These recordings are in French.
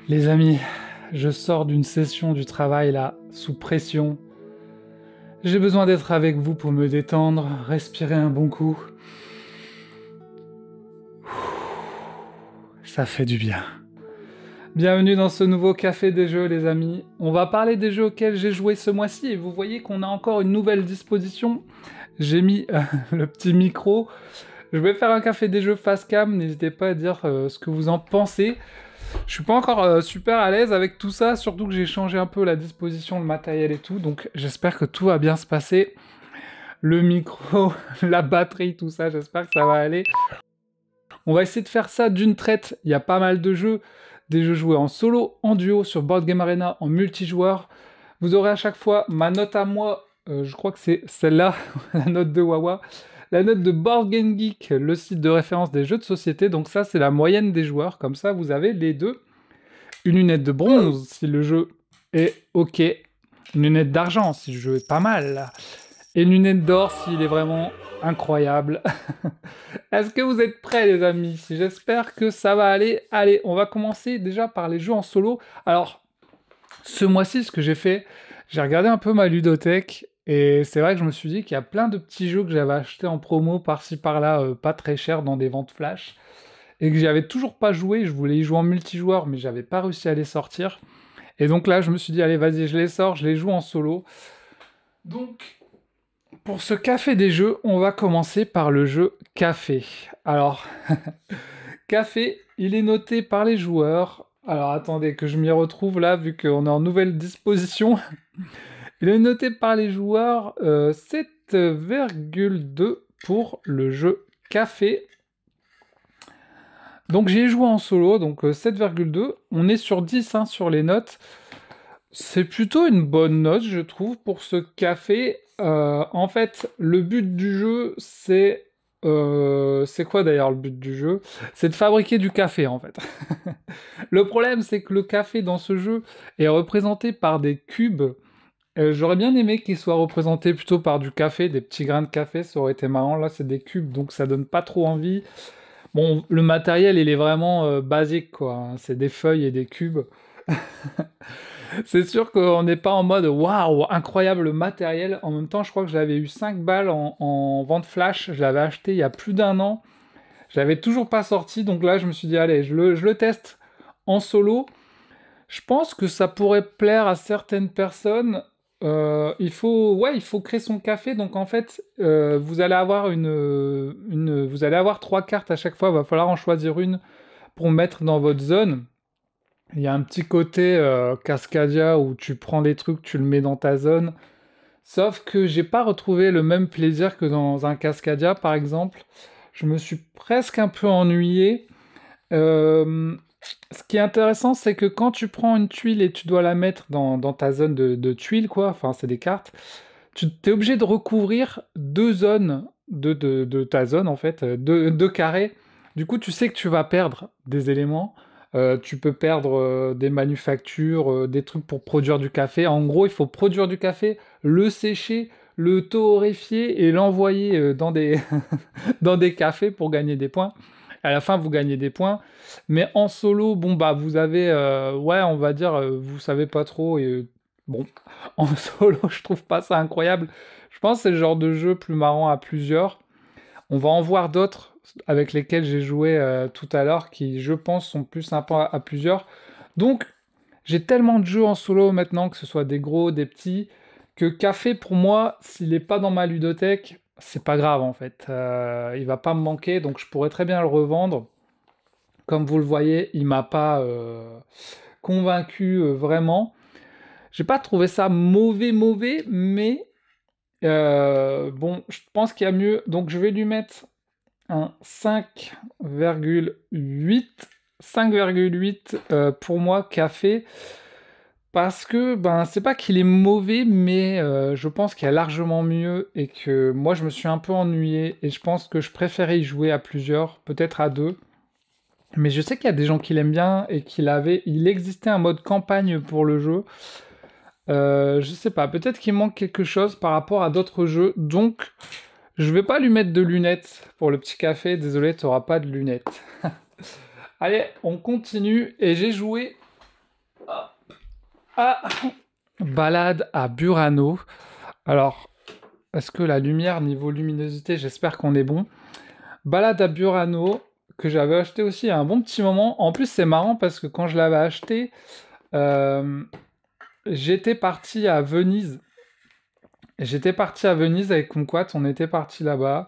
Les amis, je sors d'une session du travail là, sous pression. J'ai besoin d'être avec vous pour me détendre, respirer un bon coup. Ça fait du bien. Bienvenue dans ce nouveau Café des Jeux les amis. On va parler des jeux auxquels j'ai joué ce mois-ci et vous voyez qu'on a encore une nouvelle disposition. J'ai mis le petit micro. Je vais faire un Café des Jeux face cam, n'hésitez pas à dire ce que vous en pensez. Je suis pas encore super à l'aise avec tout ça, surtout que j'ai changé un peu la disposition, le matériel et tout, donc j'espère que tout va bien se passer. Le micro, la batterie, tout ça, j'espère que ça va aller. On va essayer de faire ça d'une traite, il y a pas mal de jeux, des jeux joués en solo, en duo, sur Board Game Arena, en multijoueur. Vous aurez à chaque fois ma note à moi, je crois que c'est celle-là, la note de Wawa, la note de Board Game Geek, le site de référence des jeux de société, donc ça c'est la moyenne des joueurs, comme ça vous avez les deux. Une lunette de bronze si le jeu est ok, une lunette d'argent si le jeu est pas mal, et une lunette d'or s'il est vraiment incroyable. Est-ce que vous êtes prêts les amis? J'espère que ça va aller. Allez, on va commencer déjà par les jeux en solo. Alors, ce mois-ci, ce que j'ai fait, j'ai regardé un peu ma ludothèque, et c'est vrai que je me suis dit qu'il y a plein de petits jeux que j'avais achetés en promo par-ci par-là, pas très cher dans des ventes flash, et que j'y avais toujours pas joué. Je voulais y jouer en multijoueur, mais j'avais pas réussi à les sortir. Et donc là, je me suis dit, allez, vas-y, je les sors, je les joue en solo. Donc, pour ce Café des jeux, on va commencer par le jeu Café. Alors, Café, il est noté par les joueurs. Alors, attendez que je m'y retrouve là, vu qu'on est en nouvelle disposition. Il est noté par les joueurs 7,2 pour le jeu Café. Donc j'y ai joué en solo, donc 7,2. On est sur 10 hein, sur les notes. C'est plutôt une bonne note, je trouve, pour ce café. En fait, le but du jeu, c'est... c'est quoi d'ailleurs le but du jeu? C'est de fabriquer du café, en fait. Le problème, c'est que le café dans ce jeu est représenté par des cubes. J'aurais bien aimé qu'il soit représenté plutôt par du café, des petits grains de café, ça aurait été marrant. Là, c'est des cubes, donc ça donne pas trop envie. Bon, le matériel, il est vraiment basique, quoi, hein. C'est des feuilles et des cubes. C'est sûr qu'on n'est pas en mode waouh, incroyable matériel. En même temps, je crois que j'avais eu 5 balles en vente flash. Je l'avais acheté il y a plus d'un an. Je l'avais toujours pas sorti. Donc là, je me suis dit, allez, je le teste en solo. Je pense que ça pourrait plaire à certaines personnes. Il faut créer son café. Donc en fait, vous allez avoir vous allez avoir 3 cartes à chaque fois. Il va falloir en choisir une pour mettre dans votre zone. Il y a un petit côté Cascadia où tu prends des trucs, tu le mets dans ta zone. Sauf que j'ai pas retrouvé le même plaisir que dans un Cascadia, par exemple. Je me suis presque un peu ennuyé. Euh, Ce qui est intéressant, c'est que quand tu prends une tuile et tu dois la mettre dans ta zone de tuiles, quoi, enfin c'est des cartes, tu es obligé de recouvrir 2 zones de ta zone, en fait, deux carrés. Du coup, tu sais que tu vas perdre des éléments. Tu peux perdre des manufactures, des trucs pour produire du café. En gros, il faut produire du café, le sécher, le torréfier et l'envoyer dans des, dans des cafés pour gagner des points. À la fin, vous gagnez des points. Mais en solo, bon, bah, vous avez, ouais, on va dire, vous savez pas trop. Et bon, en solo, je trouve pas ça incroyable. Je pense que c'est le genre de jeu plus marrant à plusieurs. On va en voir d'autres avec lesquels j'ai joué tout à l'heure qui, je pense, sont plus sympas à plusieurs. Donc, j'ai tellement de jeux en solo maintenant, que ce soit des gros, des petits, que Café, pour moi, s'il n'est pas dans ma ludothèque, c'est pas grave en fait. Il va pas me manquer, donc je pourrais très bien le revendre. Comme vous le voyez, il m'a pas convaincu vraiment. J'ai pas trouvé ça mauvais, mais bon, je pense qu'il y a mieux. Donc je vais lui mettre un 5,8. 5,8 pour moi, Café. Parce que, ben, c'est pas qu'il est mauvais, mais je pense qu'il y a largement mieux et que moi, je me suis un peu ennuyé et je pense que je préférais y jouer à plusieurs, peut-être à deux. Mais je sais qu'il y a des gens qui l'aiment bien et il existait un mode campagne pour le jeu. Je sais pas, peut-être qu'il manque quelque chose par rapport à d'autres jeux, donc je vais pas lui mettre de lunettes pour le petit café. Désolé, t'auras pas de lunettes. Allez, on continue et j'ai joué Ah, balade à Burano. Alors, est-ce que la lumière, niveau luminosité, j'espère qu'on est bon. Balade à Burano, que j'avais acheté aussi il y a un bon petit moment. En plus, c'est marrant parce que quand je l'avais acheté, euh, j'étais parti à Venise. J'étais parti à Venise avec Kumquat, on était parti là-bas.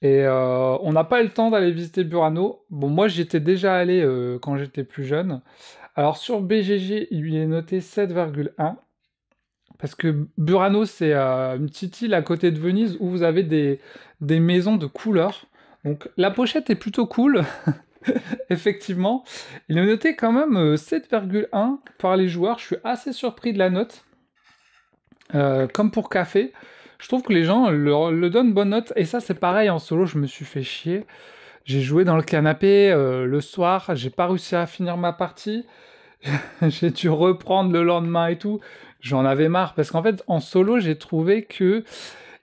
Et on n'a pas eu le temps d'aller visiter Burano. Bon, moi, j'y étais déjà allé quand j'étais plus jeune. Alors, sur BGG, il est noté 7,1. Parce que Burano, c'est une petite île à côté de Venise où vous avez des maisons de couleurs. Donc la pochette est plutôt cool, effectivement. Il est noté quand même 7,1 par les joueurs. Je suis assez surpris de la note. Comme pour Café, je trouve que les gens le donnent bonne note. Et ça, c'est pareil, en solo, je me suis fait chier. J'ai joué dans le canapé le soir, j'ai pas réussi à finir ma partie. J'ai dû reprendre le lendemain et tout. J'en avais marre parce qu'en fait, en solo, j'ai trouvé que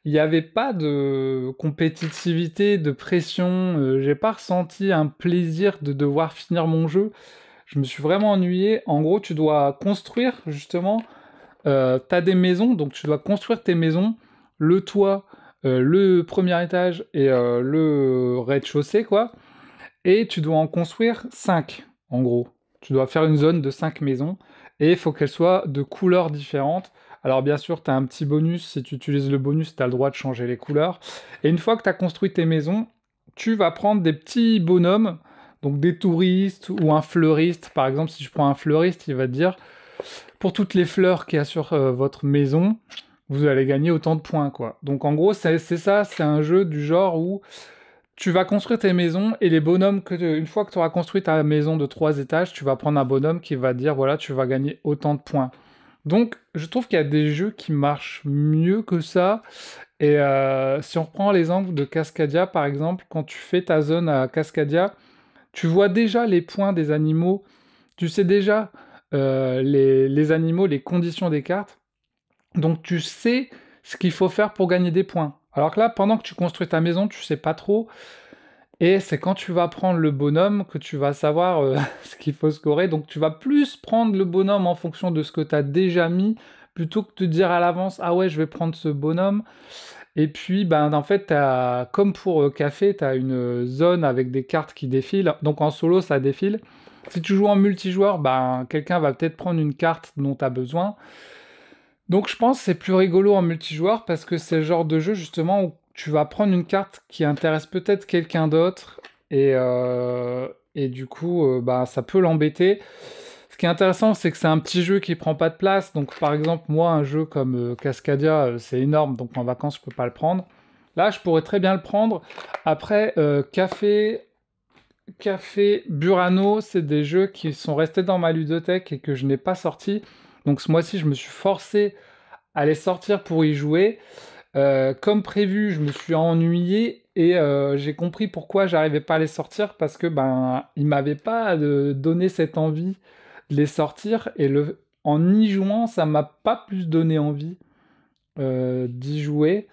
il n'y avait pas de compétitivité, de pression. J'ai pas ressenti un plaisir de devoir finir mon jeu. Je me suis vraiment ennuyé. En gros, tu dois construire justement. T'as des maisons, donc tu dois construire tes maisons, le toit, le premier étage et le rez-de-chaussée, quoi. Et tu dois en construire 5 en gros. Tu dois faire une zone de 5 maisons, et il faut qu'elles soient de couleurs différentes. Alors bien sûr, tu as un petit bonus, si tu utilises le bonus, tu as le droit de changer les couleurs. Et une fois que tu as construit tes maisons, tu vas prendre des petits bonhommes, donc des touristes ou un fleuriste. Par exemple, si je prends un fleuriste, il va te dire, pour toutes les fleurs qu'il y a sur votre maison, vous allez gagner autant de points, quoi. Donc en gros, c'est ça, c'est un jeu du genre où tu vas construire tes maisons et les bonhommes une fois que tu auras construit ta maison de 3 étages, tu vas prendre un bonhomme qui va dire voilà, tu vas gagner autant de points. Donc, je trouve qu'il y a des jeux qui marchent mieux que ça. Et si on reprend l'exemple de Cascadia, par exemple, quand tu fais ta zone à Cascadia, tu vois déjà les points des animaux, tu sais déjà les animaux, les conditions des cartes, donc tu sais ce qu'il faut faire pour gagner des points. Alors que là, pendant que tu construis ta maison, tu sais pas trop. Et c'est quand tu vas prendre le bonhomme que tu vas savoir ce qu'il faut scorer. Donc tu vas plus prendre le bonhomme en fonction de ce que tu as déjà mis, plutôt que de te dire à l'avance, ah ouais, je vais prendre ce bonhomme. Et puis, ben, en fait, comme pour Café, tu as une zone avec des cartes qui défilent. Donc en solo, ça défile. Si tu joues en multijoueur, ben, quelqu'un va peut-être prendre une carte dont tu as besoin. Donc je pense que c'est plus rigolo en multijoueur parce que c'est le genre de jeu justement où tu vas prendre une carte qui intéresse peut-être quelqu'un d'autre et du coup bah, ça peut l'embêter. Ce qui est intéressant c'est que c'est un petit jeu qui prend pas de place. Donc par exemple moi un jeu comme Cascadia c'est énorme donc en vacances je peux pas le prendre. Là je pourrais très bien le prendre. Après Café, Burano, c'est des jeux qui sont restés dans ma ludothèque et que je n'ai pas sortis. Donc ce mois-ci, je me suis forcé à les sortir pour y jouer. Comme prévu, je me suis ennuyé et j'ai compris pourquoi j'arrivais pas à les sortir parce que ben ils m'avaient pas donné cette envie de les sortir et en y jouant, ça m'a pas plus donné envie d'y jouer.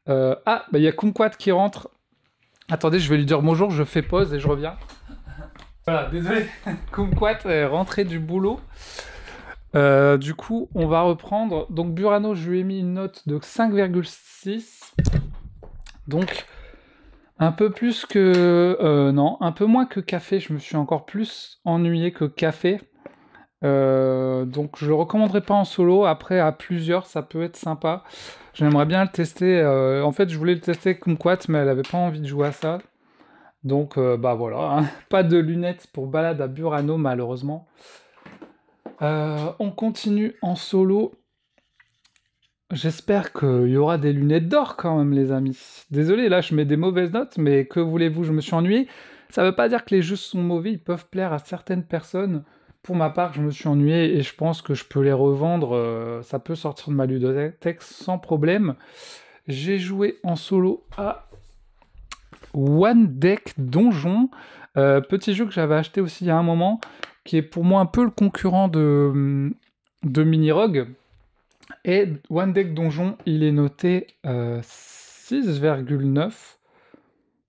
Ah, bah il y a Kumquat qui rentre. Attendez, je vais lui dire bonjour, je fais pause et je reviens. Voilà, désolé. Kumquat est rentré du boulot. Du coup, on va reprendre. Donc, Burano, je lui ai mis une note de 5,6. Donc, un peu plus que... non, un peu moins que Café. Je me suis encore plus ennuyé que Café. Donc, je le recommanderais pas en solo. Après, à plusieurs, ça peut être sympa. J'aimerais bien le tester. En fait, je voulais le tester Kumquat, mais elle avait pas envie de jouer à ça. Donc, bah voilà, hein. Pas de lunettes pour balade à Burano, malheureusement. On continue en solo. J'espère qu'il y aura des lunettes d'or quand même, les amis. Désolé, là, je mets des mauvaises notes, mais que voulez-vous, je me suis ennuyé. Ça veut pas dire que les jeux sont mauvais, ils peuvent plaire à certaines personnes. Pour ma part, je me suis ennuyé et je pense que je peux les revendre. Ça peut sortir de ma ludothèque sans problème. J'ai joué en solo à One Deck Donjon, petit jeu que j'avais acheté aussi il y a un moment, qui est pour moi un peu le concurrent de Mini Rogue. Et One Deck Donjon, il est noté 6,9.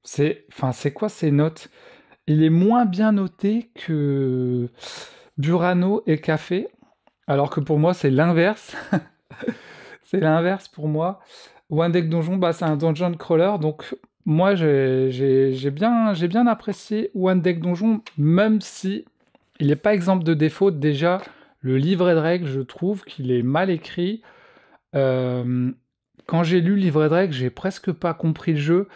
C'est quoi ces notes? Il est moins bien noté que Burano et Café. Alors que pour moi, c'est l'inverse. C'est l'inverse pour moi. One Deck Donjon, bah, c'est un dungeon crawler, donc moi j'ai bien apprécié One Deck Donjon, même si il n'est pas exempt de défauts. Déjà, le livret de règles, je trouve qu'il est mal écrit. Euh, Quand j'ai lu le livret de règles, j'ai presque pas compris le jeu.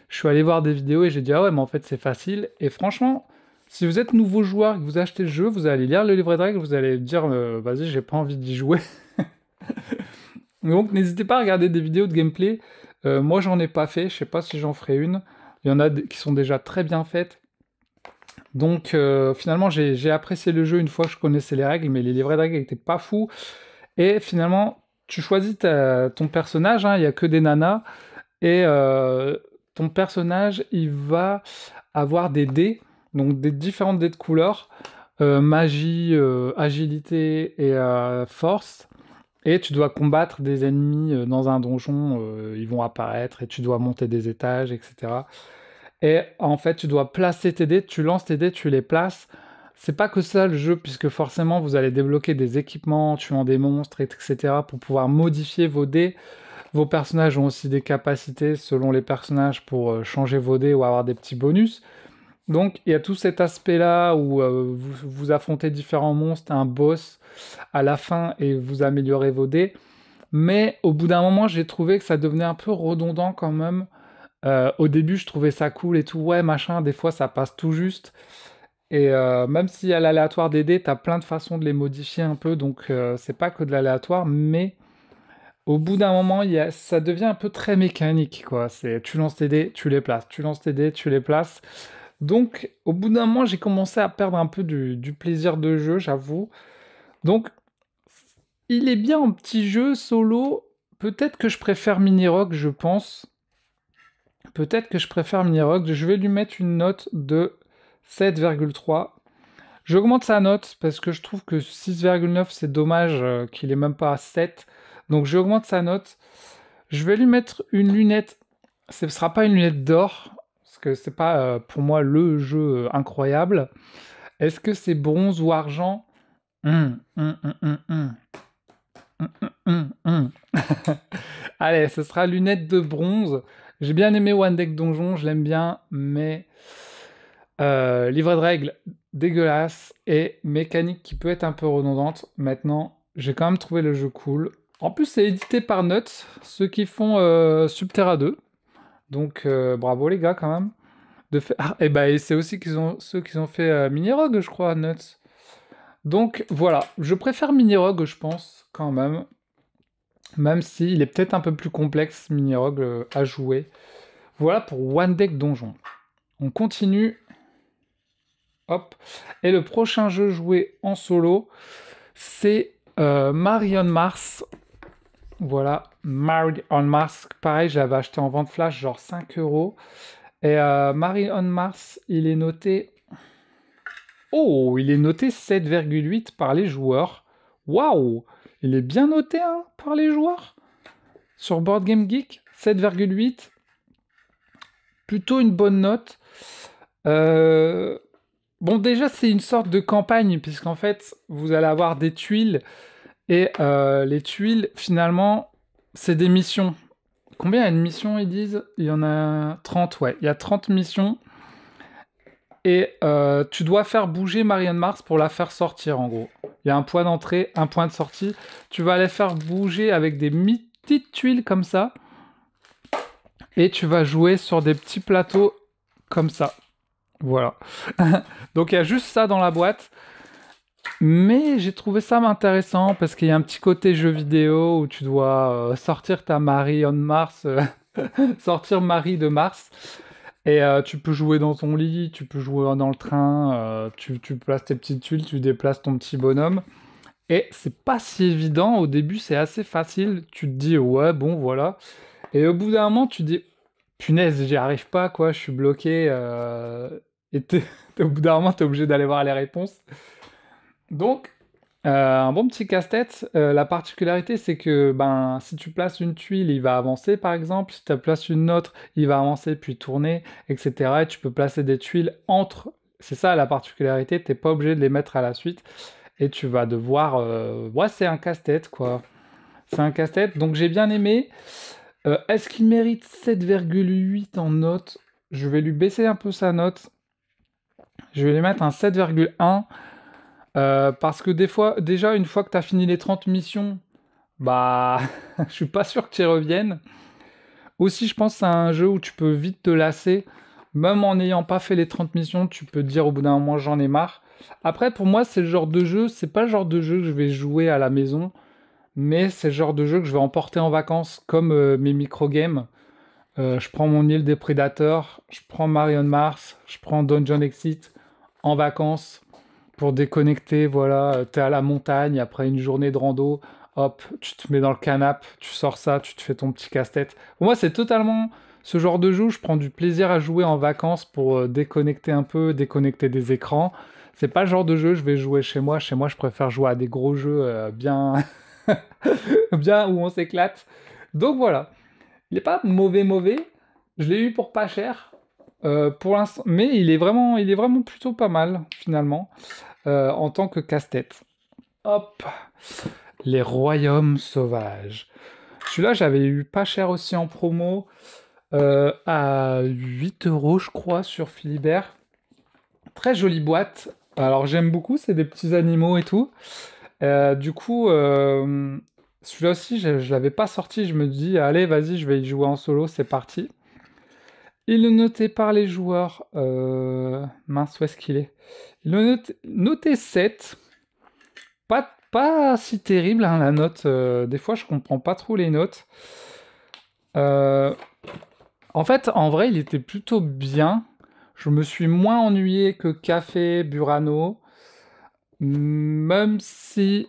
Je suis allé voir des vidéos et j'ai dit ah ouais, mais en fait c'est facile. Et franchement, si vous êtes nouveau joueur et que vous achetez le jeu, vous allez lire le livret de règles, vous allez dire vas-y, j'ai pas envie d'y jouer. Donc n'hésitez pas à regarder des vidéos de gameplay. Moi j'en ai pas fait, je sais pas si j'en ferai une. Il y en a qui sont déjà très bien faites. Donc finalement j'ai apprécié le jeu une fois que je connaissais les règles, mais les livrets de règles étaient pas fous. Et finalement tu choisis ton personnage, hein, il y a que des nanas, et ton personnage il va avoir des dés, donc des différentes dés de couleurs, magie, agilité et force. Et tu dois combattre des ennemis dans un donjon, ils vont apparaître et tu dois monter des étages, etc. Et en fait, tu dois placer tes dés, tu lances tes dés, tu les places. C'est pas que ça le jeu, puisque forcément vous allez débloquer des équipements, tuant des monstres, etc. pour pouvoir modifier vos dés. Vos personnages ont aussi des capacités selon les personnages pour changer vos dés ou avoir des petits bonus. Donc il y a tout cet aspect-là où vous affrontez différents monstres, un boss à la fin et vous améliorez vos dés. Mais au bout d'un moment, j'ai trouvé que ça devenait un peu redondant quand même. Au début, je trouvais ça cool et tout, ouais, machin, des fois ça passe tout juste. Et même s'il y a l'aléatoire des dés, t'as plein de façons de les modifier un peu, donc c'est pas que de l'aléatoire, mais au bout d'un moment, ça devient un peu très mécanique, quoi. C'est tu lances tes dés, tu les places, tu lances tes dés, tu les places. Donc, au bout d'un moment, j'ai commencé à perdre un peu du plaisir de jeu, j'avoue. Donc, il est bien en petit jeu solo. Peut-être que je préfère Mini Rock, je pense. Peut-être que je préfère Mini Rock. Je vais lui mettre une note de 7,3. J'augmente sa note parce que je trouve que 6,9 c'est dommage qu'il ait même pas à 7. Donc j'augmente sa note. Je vais lui mettre une lunette. Ce ne sera pas une lunette d'or parce que c'est pas pour moi le jeu incroyable. Est-ce que c'est bronze ou argent? Hum, hum, hum, hum, hum. Allez, ce sera lunettes de bronze. J'ai bien aimé One Deck Donjon, je l'aime bien, mais livret de règles dégueulasse et mécanique qui peut être un peu redondante. Maintenant, j'ai quand même trouvé le jeu cool. En plus, c'est édité par Nuts, ceux qui font Subterra 2. Donc bravo les gars quand même. Ah, et bah, et c'est aussi ceux qui ont fait Mini Rogue, je crois, Nuts. Donc voilà, je préfère Mini Rogue, je pense, quand même. Même s'il est peut-être un peu plus complexe, Mini Rogue, à jouer. Voilà pour One Deck Donjon. On continue. Hop. Et le prochain jeu joué en solo, c'est Marie on Mars. Voilà, Marie on Mars. Pareil, je l'avais acheté en vente flash, genre 5 euros. Et Marie on Mars, il est noté. Oh, il est noté 7,8 par les joueurs. Waouh! Il est bien noté hein, par les joueurs. Sur Board Game Geek, 7,8. Plutôt une bonne note. Bon, déjà, c'est une sorte de campagne, puisqu'en fait, vous allez avoir des tuiles, et les tuiles, finalement, c'est des missions. Combien il y a de missions, ils disent? Il y en a 30, ouais. Il y a 30 missions, et tu dois faire bouger Marianne Mars pour la faire sortir, en gros. Il y a un point d'entrée, un point de sortie. Tu vas les faire bouger avec des petites tuiles comme ça, et tu vas jouer sur des petits plateaux comme ça. Voilà. Donc il y a juste ça dans la boîte. Mais j'ai trouvé ça intéressant parce qu'il y a un petit côté jeu vidéo où tu dois sortir ta Marie on Mars, sortir Marie de Mars. Et tu peux jouer dans ton lit, tu peux jouer dans le train, tu places tes petites tuiles, tu déplaces ton petit bonhomme. Et c'est pas si évident, au début c'est assez facile, tu te dis ouais bon voilà. Et au bout d'un moment tu te dis punaise j'y arrive pas quoi, je suis bloqué. Et au bout d'un moment t'es obligé d'aller voir les réponses. Donc, un bon petit casse-tête. La particularité, c'est que ben, si tu places une tuile, il va avancer par exemple. Si tu places une autre, il va avancer puis tourner, etc. Et tu peux placer des tuiles entre. C'est ça la particularité, t'es pas obligé de les mettre à la suite. et tu vas devoir... Ouais, c'est un casse-tête, quoi. C'est un casse-tête, donc j'ai bien aimé. Est-ce qu'il mérite 7,8 en note? Je vais lui baisser un peu sa note. Je vais lui mettre un 7,1. Parce que des fois, déjà, une fois que tu as fini les 30 missions, bah, je suis pas sûr que tu y reviennes. Aussi, je pense que c'est un jeu où tu peux vite te lasser. Même en n'ayant pas fait les 30 missions, tu peux te dire au bout d'un moment, j'en ai marre. Après, pour moi, c'est le genre de jeu, c'est pas le genre de jeu que je vais jouer à la maison, mais c'est le genre de jeu que je vais emporter en vacances, comme mes micro-games. Je prends mon île des prédateurs, je prends Mario Mars, je prends Dungeon Exit en vacances pour déconnecter, voilà, t'es à la montagne après une journée de rando, hop, tu te mets dans le canapé, tu sors ça, tu te fais ton petit casse-tête. Pour moi, c'est totalement ce genre de jeu où je prends du plaisir à jouer en vacances pour déconnecter un peu, déconnecter des écrans. C'est pas le genre de jeu que je vais jouer chez moi. Chez moi, je préfère jouer à des gros jeux bien, bien où on s'éclate. Donc voilà, il est pas mauvais. Je l'ai eu pour pas cher pour l'instant, mais il est vraiment plutôt pas mal finalement en tant que casse-tête. Hop, les royaumes sauvages. Celui-là, j'avais eu pas cher aussi en promo, à 8 euros, je crois, sur Philibert. Très jolie boîte. Alors, j'aime beaucoup, c'est des petits animaux et tout. Du coup, celui-là aussi, je l'avais pas sorti. Je me dis, allez, vas-y, je vais y jouer en solo, c'est parti. Il est noté par les joueurs. Mince, où est-ce qu'il est? Il est noté 7. Pas si terrible, hein, la note. Des fois, je comprends pas trop les notes. Euh, En fait, en vrai, il était plutôt bien. Je me suis moins ennuyé que Café Burano. Même si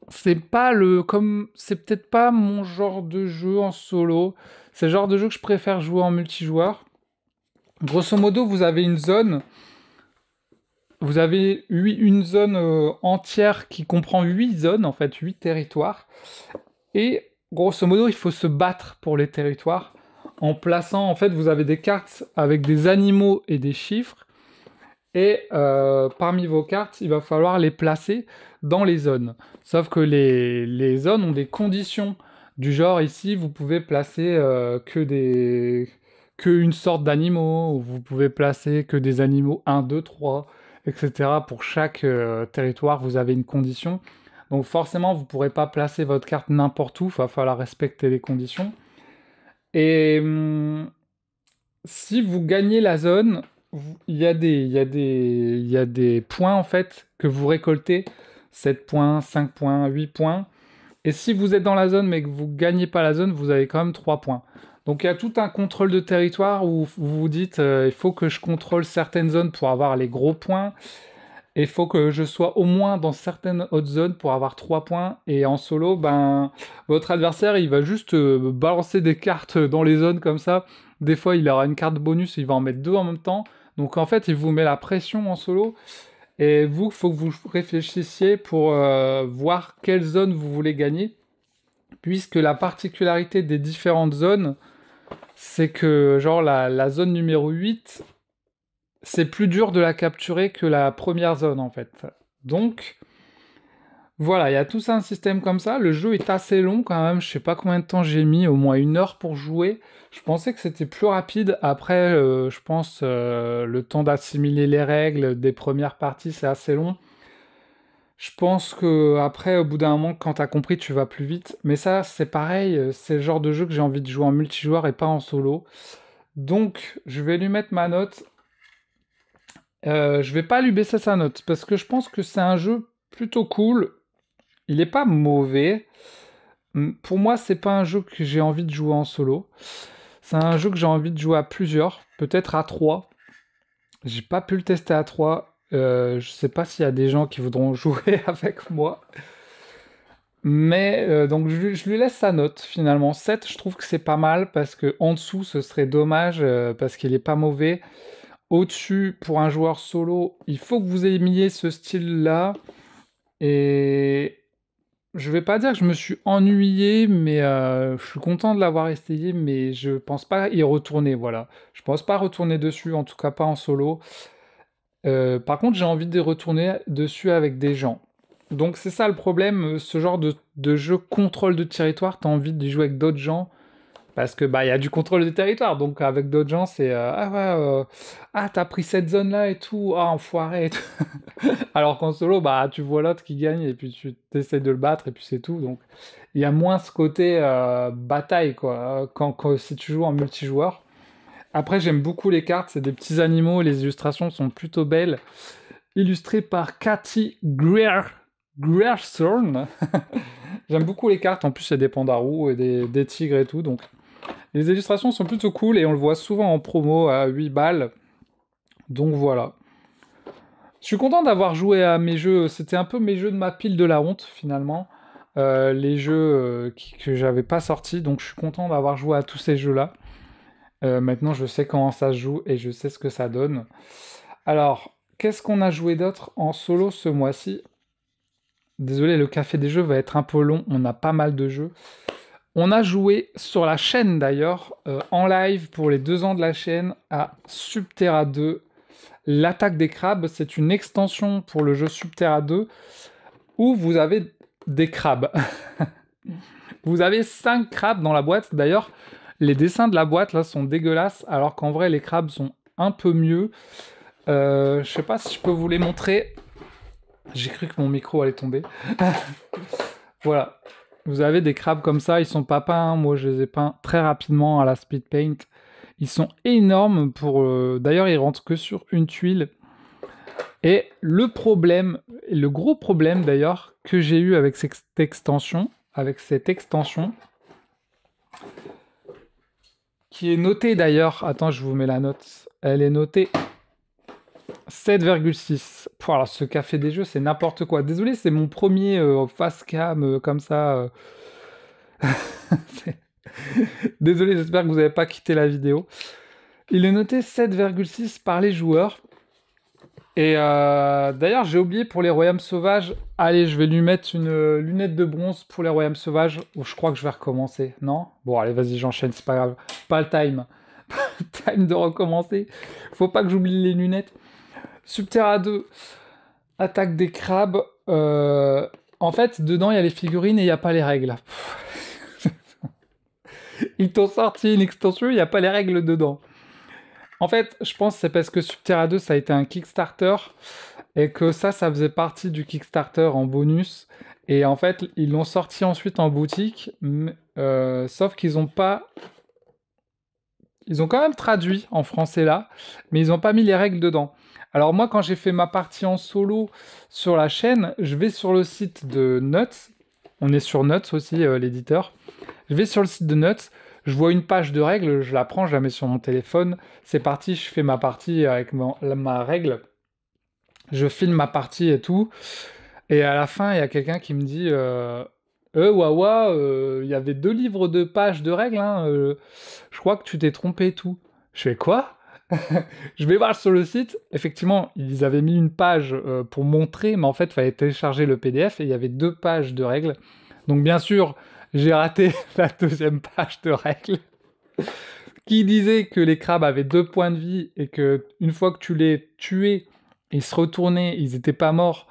c'est peut-être pas mon genre de jeu en solo. C'est le genre de jeu que je préfère jouer en multijoueur. Grosso modo, vous avez une zone. Vous avez une zone entière qui comprend 8 zones, en fait, 8 territoires. Et grosso modo, il faut se battre pour les territoires en plaçant, en fait, vous avez des cartes avec des animaux et des chiffres. Et parmi vos cartes, il va falloir les placer dans les zones. Sauf que les zones ont des conditions du genre ici, vous pouvez placer que une sorte d'animaux, ou vous pouvez placer que des animaux 1, 2, 3, etc. Pour chaque territoire, vous avez une condition. Donc forcément, vous ne pourrez pas placer votre carte n'importe où, il va falloir respecter les conditions. Et si vous gagnez la zone, il y a des points en fait que vous récoltez, 7 points, 5 points, 8 points. Et si vous êtes dans la zone mais que vous gagnez pas la zone, vous avez quand même 3 points. Donc il y a tout un contrôle de territoire où vous vous dites il faut que je contrôle certaines zones pour avoir les gros points. Et il faut que je sois au moins dans certaines autres zones pour avoir 3 points. Et en solo, ben, votre adversaire, il va juste balancer des cartes dans les zones comme ça. Des fois, il aura une carte bonus, il va en mettre deux en même temps. Donc en fait, il vous met la pression en solo. Et vous, il faut que vous réfléchissiez pour voir quelle zone vous voulez gagner. Puisque la particularité des différentes zones, c'est que genre la zone numéro 8, c'est plus dur de la capturer que la première zone en fait. Donc voilà, il y a tout ça un système comme ça. Le jeu est assez long quand même. Je sais pas combien de temps j'ai mis, au moins 1 heure pour jouer. Je pensais que c'était plus rapide. Après, je pense le temps d'assimiler les règles des premières parties, c'est assez long. Je pense que après, au bout d'un moment, quand t'as compris, tu vas plus vite. Mais ça, c'est pareil. C'est le genre de jeu que j'ai envie de jouer en multijoueur et pas en solo. Donc, je vais lui mettre ma note. Je vais pas lui baisser sa note parce que je pense que c'est un jeu plutôt cool. Il est pas mauvais. Pour moi, c'est pas un jeu que j'ai envie de jouer en solo. C'est un jeu que j'ai envie de jouer à plusieurs, peut-être à trois. J'ai pas pu le tester à trois. Je sais pas s'il y a des gens qui voudront jouer avec moi. Mais donc je lui laisse sa note finalement. 7, je trouve que c'est pas mal parce que en dessous, ce serait dommage parce qu'il est pas mauvais. Au-dessus, pour un joueur solo, il faut que vous aimiez ce style-là. Et je vais pas dire que je me suis ennuyé, mais je suis content de l'avoir essayé, mais je pense pas y retourner, voilà. Je pense pas retourner dessus, en tout cas pas en solo. Par contre, j'ai envie de retourner dessus avec des gens. Donc c'est ça le problème, ce genre de jeu contrôle de territoire, t'as envie d'y jouer avec d'autres gens, parce que bah il y a du contrôle de territoire, donc avec d'autres gens c'est ah ouais ah t'as pris cette zone là et tout, ah enfoiré et tout. Alors qu'en solo bah tu vois l'autre qui gagne et puis tu t'essaies de le battre et puis c'est tout. Donc il y a moins ce côté bataille quoi si tu joues en multijoueur. Après j'aime beaucoup les cartes, c'est des petits animaux, les illustrations sont plutôt belles, illustrées par Cathy Grierson. J'aime beaucoup les cartes, en plus il y a des pandarous et des tigres et tout, donc les illustrations sont plutôt cool et on le voit souvent en promo à 8 balles. Donc voilà. Je suis content d'avoir joué à mes jeux, c'était un peu mes jeux de ma pile de la honte finalement. Les jeux que j'avais pas sortis, donc je suis content d'avoir joué à tous ces jeux-là. Maintenant je sais comment ça se joue et je sais ce que ça donne. Alors, qu'est-ce qu'on a joué d'autre en solo ce mois-ci? Désolé, le café des jeux va être un peu long, on a pas mal de jeux. On a joué sur la chaîne d'ailleurs, en live pour les 2 ans de la chaîne, à Subterra 2. L'attaque des crabes, c'est une extension pour le jeu Subterra 2 où vous avez des crabes. Vous avez 5 crabes dans la boîte. D'ailleurs, les dessins de la boîte là sont dégueulasses, alors qu'en vrai les crabes sont un peu mieux. Je sais pas si je peux vous les montrer. J'ai cru que mon micro allait tomber. Voilà. Vous avez des crabes comme ça, ils sont pas peints. Moi, je les ai peints très rapidement à la speed paint. Ils sont énormes pour... D'ailleurs, ils rentrent que sur une tuile. Et le problème, le gros problème d'ailleurs, que j'ai eu avec cette extension, qui est notée d'ailleurs... Attends, je vous mets la note. Elle est notée 7,6. Alors, ce café des jeux, c'est n'importe quoi. Désolé, c'est mon premier face cam comme ça. Désolé, j'espère que vous n'avez pas quitté la vidéo. Il est noté 7,6 par les joueurs. Et d'ailleurs, j'ai oublié pour les Royaumes Sauvages. Allez, je vais lui mettre une lunette de bronze pour les Royaumes Sauvages. Ou je crois que je vais recommencer. Non? Bon, allez, vas-y, j'enchaîne, c'est pas grave. Pas le time. Pas le time de recommencer. Faut pas que j'oublie les lunettes. Subterra 2, attaque des crabes. En fait, dedans, il y a les figurines et il n'y a pas les règles. Ils t'ont sorti une extension, il n'y a pas les règles dedans. En fait, je pense que c'est parce que Subterra 2, ça a été un Kickstarter, et que ça faisait partie du Kickstarter en bonus. Et en fait, ils l'ont sorti ensuite en boutique, sauf qu'ils ont pas... Ils ont quand même traduit en français là, mais ils n'ont pas mis les règles dedans. Alors moi, quand j'ai fait ma partie en solo sur la chaîne, je vais sur le site de Nuts. On est sur Nuts aussi, l'éditeur. Je vais sur le site de Nuts, je vois une page de règles, je la prends, je la mets sur mon téléphone. C'est parti, je fais ma partie avec ma règle. Je filme ma partie et tout. Et à la fin, il y a quelqu'un qui me dit Wawa, il y avait 2 livres de pages de règles, hein, je crois que tu t'es trompé et tout. Je fais quoi? Je vais voir sur le site, effectivement, ils avaient mis une page pour montrer, mais en fait, il fallait télécharger le PDF et il y avait 2 pages de règles. Donc bien sûr, j'ai raté la 2e page de règles qui disait que les crabes avaient 2 points de vie et que une fois que tu les tuais, ils se retournaient, ils étaient pas morts.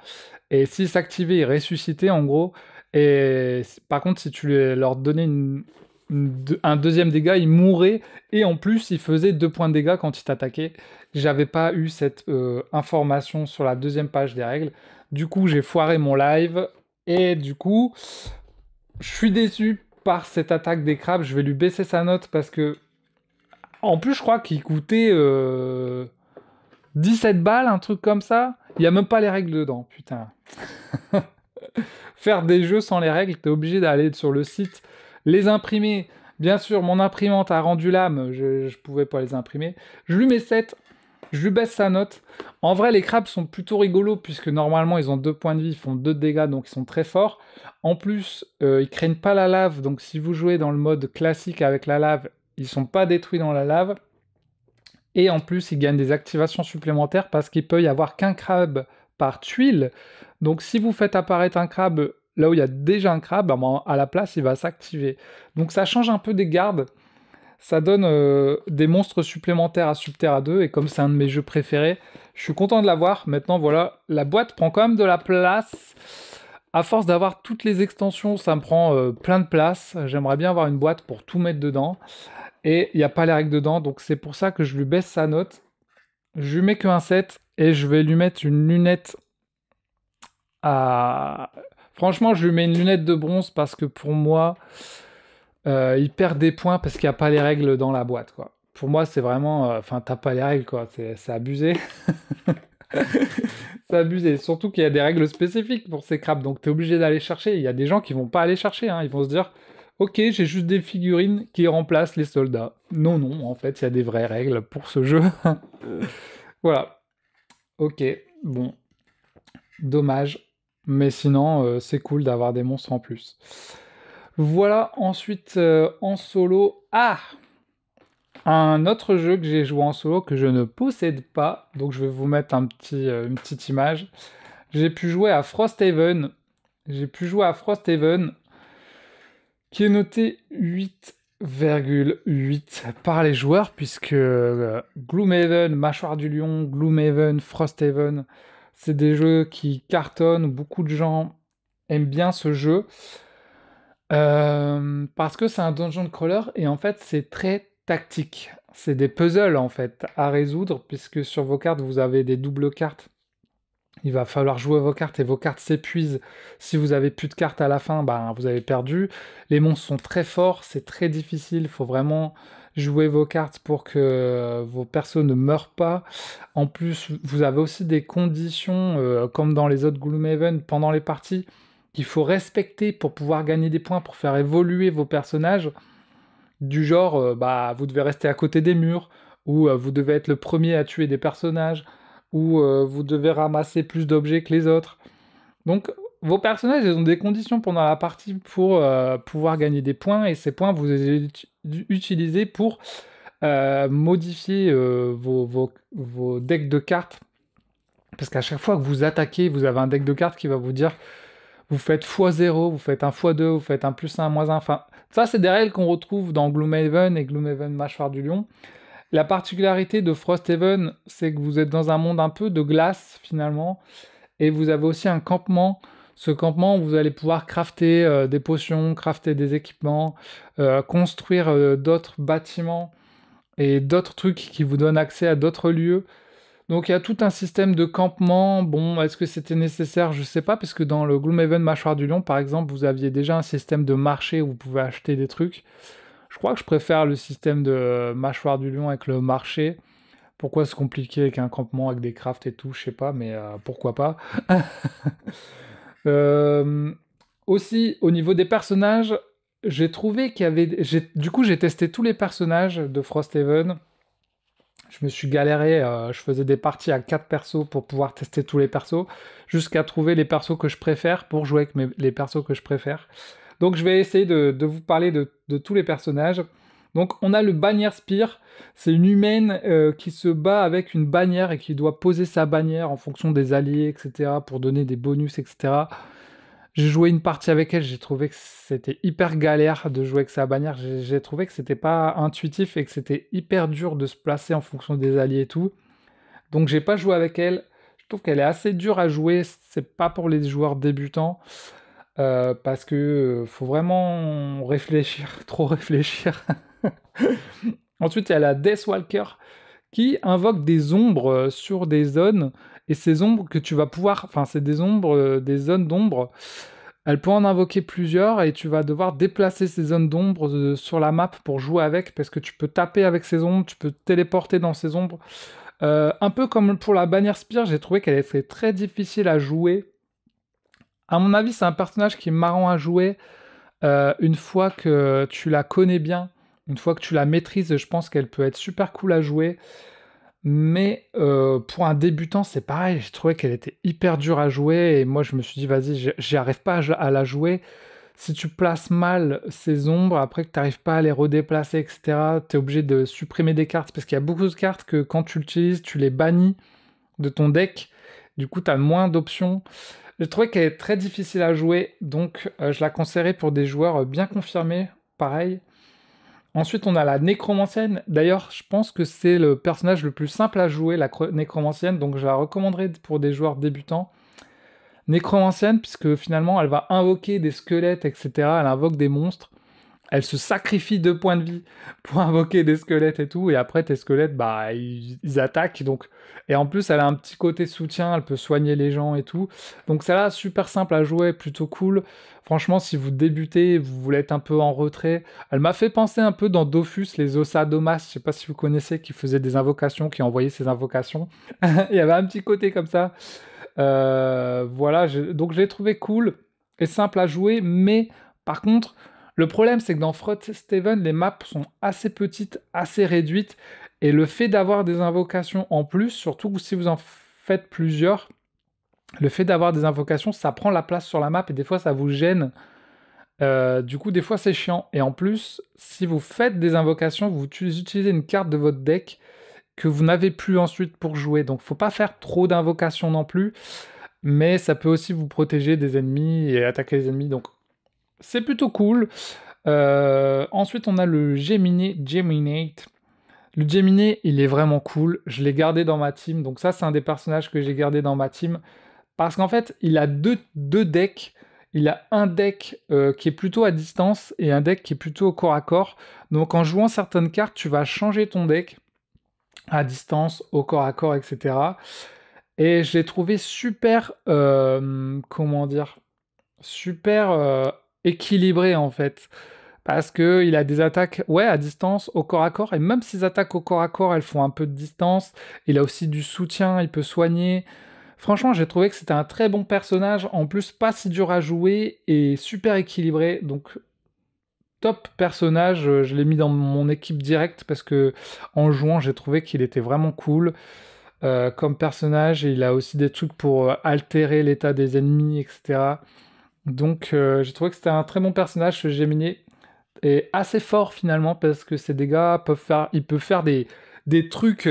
Et s'ils s'activaient, ils ressuscitaient en gros. Et par contre, si tu leur donnais un 2e dégât, ils mouraient. Et en plus, ils faisaient 2 points de dégâts quand ils t'attaquaient. J'avais pas eu cette information sur la 2e page des règles. Du coup, j'ai foiré mon live. Et du coup, je suis déçu par cette attaque des crabes. Je vais lui baisser sa note parce que... En plus, je crois qu'il coûtait 17 balles, un truc comme ça. Il n'y a même pas les règles dedans, putain. Faire des jeux sans les règles, t'es obligé d'aller sur le site, les imprimer. Bien sûr, mon imprimante a rendu l'âme, je pouvais pas les imprimer. Je lui mets 7, je lui baisse sa note. En vrai, les crabes sont plutôt rigolos, puisque normalement, ils ont 2 points de vie, ils font 2 dégâts, donc ils sont très forts. En plus, ils craignent pas la lave, donc si vous jouez dans le mode classique avec la lave, ils sont pas détruits dans la lave. Et en plus, ils gagnent des activations supplémentaires parce qu'il peut y avoir qu'un crabe par tuile. Donc si vous faites apparaître un crabe là où il y a déjà un crabe, à la place, il va s'activer. Donc ça change un peu des gardes. Ça donne des monstres supplémentaires à Subterra 2, et comme c'est un de mes jeux préférés, je suis content de l'avoir. Maintenant, voilà, la boîte prend quand même de la place. À force d'avoir toutes les extensions, ça me prend plein de place. J'aimerais bien avoir une boîte pour tout mettre dedans. Et il n'y a pas les règles dedans, donc c'est pour ça que je lui baisse sa note. Je lui mets que un 7, et je vais lui mettre une lunette à... Franchement, je lui mets une lunette de bronze parce que pour moi, il perd des points parce qu'il n'y a pas les règles dans la boîte, quoi. Pour moi, c'est vraiment... Enfin, t'as pas les règles, quoi. C'est abusé. C'est abusé. Surtout qu'il y a des règles spécifiques pour ces crabes, donc t'es obligé d'aller chercher. Il y a des gens qui vont pas aller chercher, hein. Ils vont se dire, ok, j'ai juste des figurines qui remplacent les soldats. Non, non, en fait, il y a des vraies règles pour ce jeu. Voilà. Ok, bon. Dommage. Mais sinon, c'est cool d'avoir des monstres en plus. Voilà, ensuite, en solo... Ah! Un autre jeu que j'ai joué en solo que je ne possède pas, donc je vais vous mettre une petite image. J'ai pu jouer à Frosthaven. J'ai pu jouer à Frosthaven, qui est noté 8,8 par les joueurs, puisque Gloomhaven, Mâchoire du Lion, Gloomhaven, Frosthaven, c'est des jeux qui cartonnent, où beaucoup de gens aiment bien ce jeu, parce que c'est un dungeon crawler, et en fait c'est très tactique. C'est des puzzles en fait à résoudre, puisque sur vos cartes vous avez des doubles cartes. Il va falloir jouer vos cartes et vos cartes s'épuisent. Si vous avez plus de cartes à la fin, ben, vous avez perdu. Les monstres sont très forts, c'est très difficile. Il faut vraiment jouer vos cartes pour que vos persos ne meurent pas. En plus, vous avez aussi des conditions, comme dans les autres Gloomhaven, pendant les parties, qu'il faut respecter pour pouvoir gagner des points, pour faire évoluer vos personnages. Du genre, bah, vous devez rester à côté des murs, ou vous devez être le premier à tuer des personnages, ou vous devez ramasser plus d'objets que les autres. Donc, vos personnages, ils ont des conditions pendant la partie pour pouvoir gagner des points, et ces points, vous les utilisez pour modifier vos decks de cartes. Parce qu'à chaque fois que vous attaquez, vous avez un deck de cartes qui va vous dire vous faites x0, vous faites un x2, vous faites un plus 1, moins 1. Enfin, ça, c'est des règles qu'on retrouve dans Gloomhaven et Gloomhaven Mâchoire du Lion. La particularité de Frosthaven, c'est que vous êtes dans un monde un peu de glace, finalement, et vous avez aussi un campement. Ce campement, vous allez pouvoir crafter des potions, crafter des équipements, construire d'autres bâtiments et d'autres trucs qui vous donnent accès à d'autres lieux. Donc il y a tout un système de campement. Bon, est-ce que c'était nécessaire? Je sais pas, parce que dans le Gloomhaven Mâchoire du Lion, par exemple, vous aviez déjà un système de marché où vous pouvez acheter des trucs. Je crois que je préfère le système de Mâchoire du Lion avec le marché. Pourquoi se compliquer avec un campement, avec des crafts et tout, je sais pas, mais pourquoi pas. Euh, Aussi, au niveau des personnages, j'ai trouvé qu'il y avait... Du coup, j'ai testé tous les personnages de Frosthaven. Je me suis galéré, je faisais des parties à 4 persos pour pouvoir tester tous les persos, jusqu'à trouver les persos que je préfère pour jouer avec les persos que je préfère. Donc je vais essayer de vous parler de tous les personnages. Donc on a le Bannière Spear, c'est une humaine qui se bat avec une bannière et qui doit poser sa bannière en fonction des alliés, etc., pour donner des bonus, etc. J'ai joué une partie avec elle, j'ai trouvé que c'était hyper galère de jouer avec sa bannière. J'ai trouvé que c'était pas intuitif et que c'était hyper dur de se placer en fonction des alliés et tout. Donc j'ai pas joué avec elle. Je trouve qu'elle est assez dure à jouer. C'est pas pour les joueurs débutants parce que faut vraiment réfléchir, trop réfléchir. Ensuite, il y a la Deathwalker qui invoque des ombres sur des zones, et ces ombres que tu vas pouvoir... Enfin, c'est des ombres, des zones d'ombre. Elle peut en invoquer plusieurs, et tu vas devoir déplacer ces zones d'ombre sur la map pour jouer avec, parce que tu peux taper avec ces ombres, tu peux te téléporter dans ces ombres. Un peu comme pour la bannière Spear, j'ai trouvé qu'elle était très difficile à jouer. À mon avis, c'est un personnage qui est marrant à jouer une fois que tu la connais bien, une fois que tu la maîtrises. Je pense qu'elle peut être super cool à jouer. Mais pour un débutant, c'est pareil, j'ai trouvé qu'elle était hyper dure à jouer, et moi je me suis dit, vas-y, j'y arrive pas à la jouer. Si tu places mal ces ombres, après que tu n'arrives pas à les redéplacer, etc., tu es obligé de supprimer des cartes, parce qu'il y a beaucoup de cartes que quand tu l'utilises, tu les bannis de ton deck, du coup tu as moins d'options. J'ai trouvé qu'elle est très difficile à jouer, donc je la conseillerais pour des joueurs bien confirmés, pareil. Ensuite, on a la nécromancienne. D'ailleurs, je pense que c'est le personnage le plus simple à jouer, la nécromancienne, donc je la recommanderais pour des joueurs débutants. Nécromancienne, puisque finalement, elle va invoquer des squelettes, etc. Elle invoque des monstres. Elle se sacrifie 2 points de vie pour invoquer des squelettes et tout, et après tes squelettes, bah, ils attaquent, donc... Et en plus, elle a un petit côté soutien, elle peut soigner les gens et tout. Donc celle-là, super simple à jouer, plutôt cool. Franchement, si vous débutez, vous voulez être un peu en retrait, elle m'a fait penser un peu dans Dofus, les Osadomas, je sais pas si vous connaissez, qui faisaient des invocations, qui envoyaient ces invocations. Il y avait un petit côté comme ça. Voilà, donc je l'ai trouvé cool et simple à jouer, mais par contre, le problème c'est que dans Frosthaven, les maps sont assez petites, assez réduites, et le fait d'avoir des invocations en plus, surtout si vous en faites plusieurs, le fait d'avoir des invocations, ça prend la place sur la map et des fois ça vous gêne. Du coup, des fois c'est chiant. Et en plus, si vous faites des invocations, vous utilisez une carte de votre deck que vous n'avez plus ensuite pour jouer. Donc faut pas faire trop d'invocations non plus, mais ça peut aussi vous protéger des ennemis et attaquer les ennemis, donc c'est plutôt cool. Ensuite, on a le Geminate. Le Geminate, il est vraiment cool. Je l'ai gardé dans ma team, donc ça, c'est un des personnages que j'ai gardé dans ma team. Parce qu'en fait, il a deux decks. Il a un deck qui est plutôt à distance et un deck qui est plutôt au corps à corps. Donc en jouant certaines cartes, tu vas changer ton deck à distance, au corps à corps, etc. Et je l'ai trouvé super, comment dire, super équilibré en fait. Parce que il a des attaques, ouais, à distance, au corps à corps, et même ses attaques au corps à corps, elles font un peu de distance. Il a aussi du soutien, il peut soigner. Franchement, j'ai trouvé que c'était un très bon personnage, en plus pas si dur à jouer et super équilibré. Donc top personnage, je l'ai mis dans mon équipe directe parce que en jouant, j'ai trouvé qu'il était vraiment cool. Comme personnage, et il a aussi des trucs pour altérer l'état des ennemis, etc. Donc j'ai trouvé que c'était un très bon personnage, ce Gemini, et assez fort finalement, parce que ses dégâts peuvent faire, il peut faire des trucs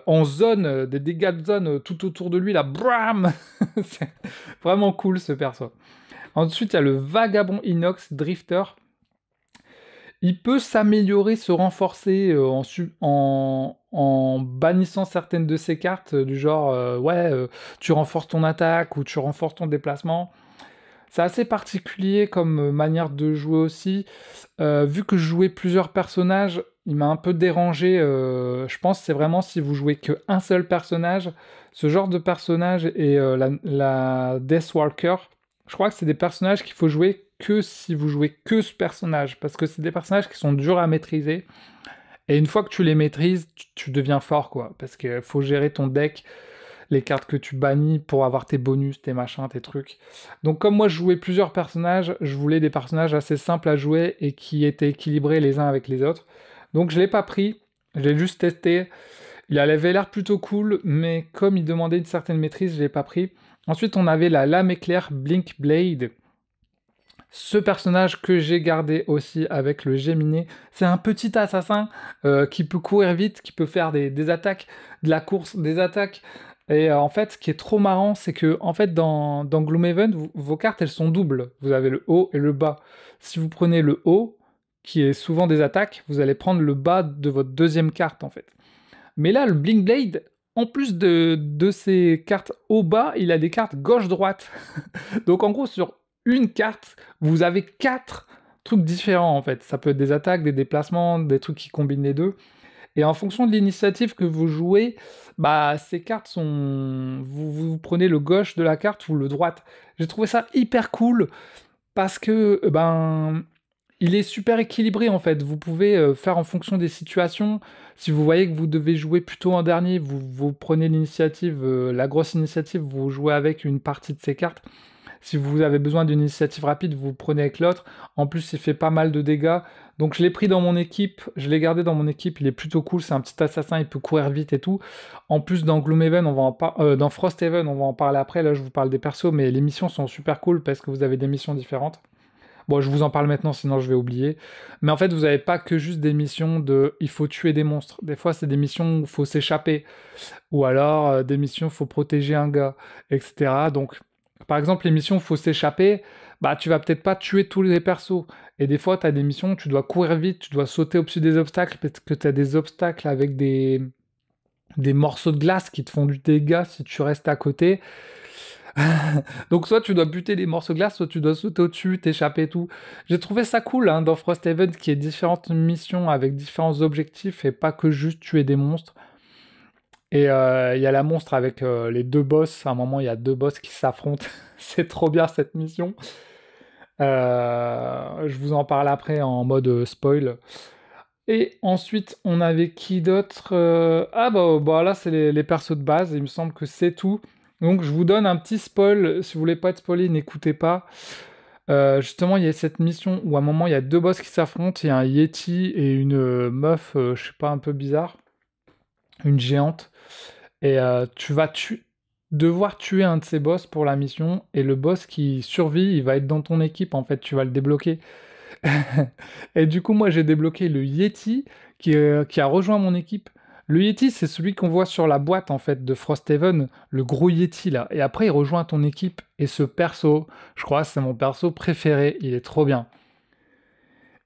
en zone, des dégâts de zone tout autour de lui, là, bram. C'est vraiment cool ce perso. Ensuite, il y a le Vagabond Inox Drifter. Il peut s'améliorer, se renforcer en bannissant certaines de ses cartes, du genre, ouais, tu renforces ton attaque ou tu renforces ton déplacement. C'est assez particulier comme manière de jouer aussi. Vu que je jouais plusieurs personnages, il m'a un peu dérangé. Je pense que c'est vraiment si vous jouez qu'un seul personnage. Ce genre de personnage et la Deathwalker, je crois que c'est des personnages qu'il faut jouer que si vous jouez que ce personnage. Parce que c'est des personnages qui sont durs à maîtriser. Et une fois que tu les maîtrises, tu deviens fort, quoi. Parce qu'il faut gérer ton deck, les cartes que tu bannis pour avoir tes bonus, tes machins, tes trucs. Donc comme moi je jouais plusieurs personnages, je voulais des personnages assez simples à jouer et qui étaient équilibrés les uns avec les autres. Donc je l'ai pas pris, je l'ai juste testé. Il avait l'air plutôt cool, mais comme il demandait une certaine maîtrise, je l'ai pas pris. Ensuite on avait la lame éclair Blink Blade. Ce personnage que j'ai gardé aussi avec le Géminé, c'est un petit assassin qui peut courir vite, qui peut faire des attaques, de la course, des attaques. Et en fait, ce qui est trop marrant, c'est que en fait, dans Gloomhaven, vos cartes, elles sont doubles. Vous avez le haut et le bas. Si vous prenez le haut, qui est souvent des attaques, vous allez prendre le bas de votre deuxième carte, en fait. Mais là, le Blink Blade, en plus de ses cartes haut-bas, il a des cartes gauche-droite. Donc en gros, sur une carte, vous avez 4 trucs différents en fait. Ça peut être des attaques, des déplacements, des trucs qui combinent les deux. Et en fonction de l'initiative que vous jouez, bah ces cartes sont... Vous prenez le gauche de la carte ou le droite. J'ai trouvé ça hyper cool parce que ben il est super équilibré en fait. Vous pouvez faire en fonction des situations. Si vous voyez que vous devez jouer plutôt en dernier, vous prenez l'initiative, la grosse initiative, vous jouez avec une partie de ces cartes. Si vous avez besoin d'une initiative rapide, vous prenez avec l'autre. En plus, il fait pas mal de dégâts. Donc je l'ai pris dans mon équipe, je l'ai gardé dans mon équipe, il est plutôt cool, c'est un petit assassin, il peut courir vite et tout. En plus, dans Gloomhaven, dans Frosthaven, on va en parler après, là je vous parle des persos, mais les missions sont super cool parce que vous avez des missions différentes. Bon, je vous en parle maintenant, sinon je vais oublier. Mais en fait, vous n'avez pas que juste des missions de il faut tuer des monstres. Des fois, c'est des missions où il faut s'échapper. Ou alors des missions où il faut protéger un gars, etc. Donc, par exemple, les missions où il faut s'échapper, bah tu vas peut-être pas tuer tous les persos. Et des fois, tu as des missions où tu dois courir vite, tu dois sauter au-dessus des obstacles, parce que tu as des obstacles avec des morceaux de glace qui te font du dégât si tu restes à côté. Donc soit tu dois buter des morceaux de glace, soit tu dois sauter au-dessus, t'échapper et tout. J'ai trouvé ça cool hein, dans Frosthaven qu'il y ait différentes missions avec différents objectifs et pas que juste tuer des monstres. Et il y a la monstre avec les deux boss. À un moment, il y a deux boss qui s'affrontent. C'est trop bien cette mission. Je vous en parle après en mode spoil. Et ensuite, on avait qui d'autre? Ah bah là, c'est les persos de base. Il me semble que c'est tout. Donc je vous donne un petit spoil. Si vous voulez pas être spoilé, n'écoutez pas. Justement, il y a cette mission où à un moment, il y a deux boss qui s'affrontent. Il y a un Yeti et une meuf, je sais pas, un peu bizarre. Une géante. Et tu vas devoir tuer un de ces boss pour la mission. Et le boss qui survit, il va être dans ton équipe. En fait, tu vas le débloquer. Et du coup, moi, j'ai débloqué le Yeti qui a rejoint mon équipe. Le Yeti, c'est celui qu'on voit sur la boîte, en fait, de Frosthaven, le gros Yeti, là. Et après, il rejoint ton équipe. Et ce perso, je crois, c'est mon perso préféré. Il est trop bien.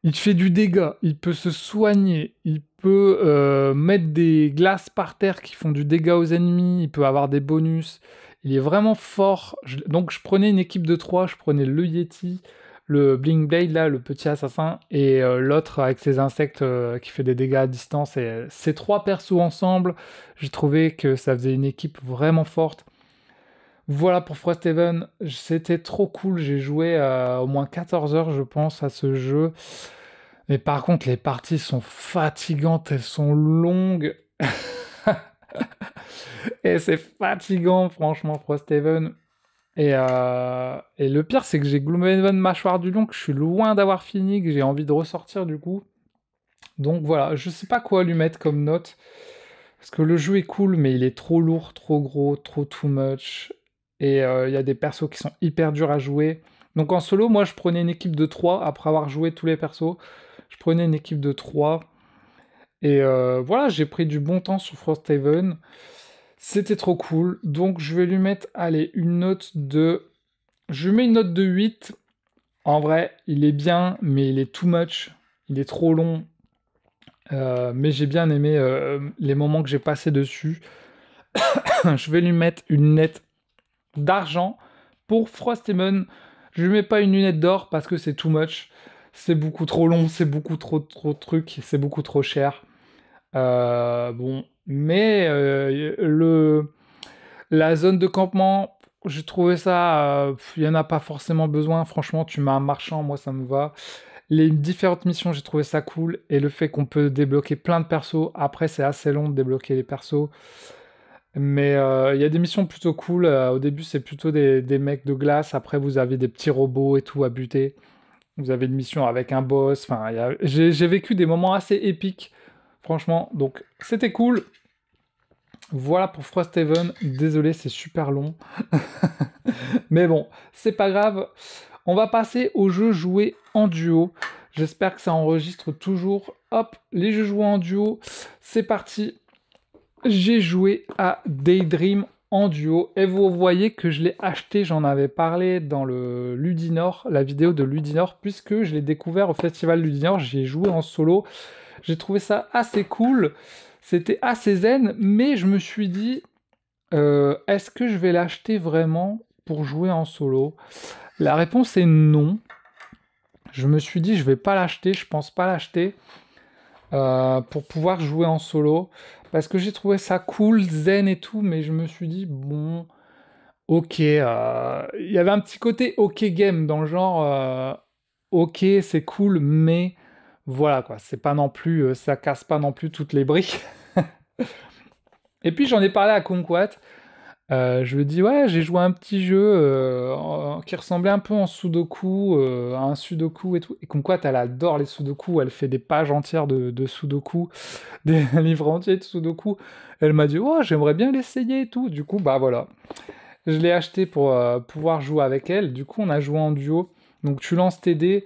Il te fait du dégât, il peut se soigner, il peut mettre des glaces par terre qui font du dégât aux ennemis, il peut avoir des bonus. Il est vraiment fort. Donc je prenais une équipe de 3, je prenais le Yeti, le Bling Blade, là, le petit assassin, et l'autre avec ses insectes qui fait des dégâts à distance. Et ces trois persos ensemble, j'ai trouvé que ça faisait une équipe vraiment forte. Voilà pour Frosthaven, c'était trop cool, j'ai joué au moins 14 heures je pense à ce jeu. Mais par contre les parties sont fatigantes, elles sont longues. Et c'est fatigant franchement Frosthaven. Et le pire c'est que j'ai Gloomhaven Mâchoire du Lion, que je suis loin d'avoir fini, que j'ai envie de ressortir du coup. Donc voilà, je sais pas quoi lui mettre comme note. Parce que le jeu est cool, mais il est trop lourd, trop gros, trop too much. Et il y a des persos qui sont hyper durs à jouer. Donc en solo, moi je prenais une équipe de 3 après avoir joué tous les persos. Je prenais une équipe de 3. Et voilà, j'ai pris du bon temps sur Frosthaven. C'était trop cool. Donc je vais lui mettre, allez, une note de... Je lui mets une note de 8. En vrai, il est bien, mais il est too much. Il est trop long. Mais j'ai bien aimé les moments que j'ai passés dessus. Je vais lui mettre une lunette d'argent pour Frosthaven. Je lui mets pas une lunette d'or parce que c'est too much. C'est beaucoup trop long, c'est beaucoup trop de trucs, c'est beaucoup trop cher. Bon, mais la zone de campement, j'ai trouvé ça, il y en a pas forcément besoin. Franchement, tu mets un marchand, moi ça me va. Les différentes missions, j'ai trouvé ça cool. Et le fait qu'on peut débloquer plein de persos. Après, c'est assez long de débloquer les persos. Mais il y a des missions plutôt cool. Au début, c'est plutôt des mecs de glace. Après, vous avez des petits robots et tout à buter. Vous avez une mission avec un boss. Enfin, j'ai vécu des moments assez épiques. Franchement, donc c'était cool. Voilà pour Frosthaven. Désolé, c'est super long. Mais bon, c'est pas grave. On va passer aux jeux joués en duo. J'espère que ça enregistre toujours. Hop, les jeux joués en duo. C'est parti. J'ai joué à Daydream en duo. Et vous voyez que je l'ai acheté, j'en avais parlé dans le Ludinor, la vidéo de Ludinor, puisque je l'ai découvert au festival Ludinor. J'y ai joué en solo. J'ai trouvé ça assez cool. C'était assez zen, mais je me suis dit, est-ce que je vais l'acheter vraiment pour jouer en solo? La réponse est non. Je me suis dit, je vais pas l'acheter, je pense pas l'acheter pour pouvoir jouer en solo. Parce que j'ai trouvé ça cool, zen et tout, mais je me suis dit, bon, ok, il y avait un petit côté ok game dans le genre, ok, c'est cool, mais voilà quoi, c'est pas non plus, ça casse pas non plus toutes les briques. Et puis j'en ai parlé à Kumquat. Je lui ai dit, ouais, j'ai joué à un petit jeu qui ressemblait un peu en Sudoku, à un Sudoku et tout. Et Kumquat, elle adore les Sudoku, elle fait des pages entières de Sudoku, des livres entiers de Sudoku. Elle m'a dit, ouais, j'aimerais bien l'essayer et tout. Du coup, bah voilà. Je l'ai acheté pour pouvoir jouer avec elle. Du coup, on a joué en duo. Donc tu lances tes dés,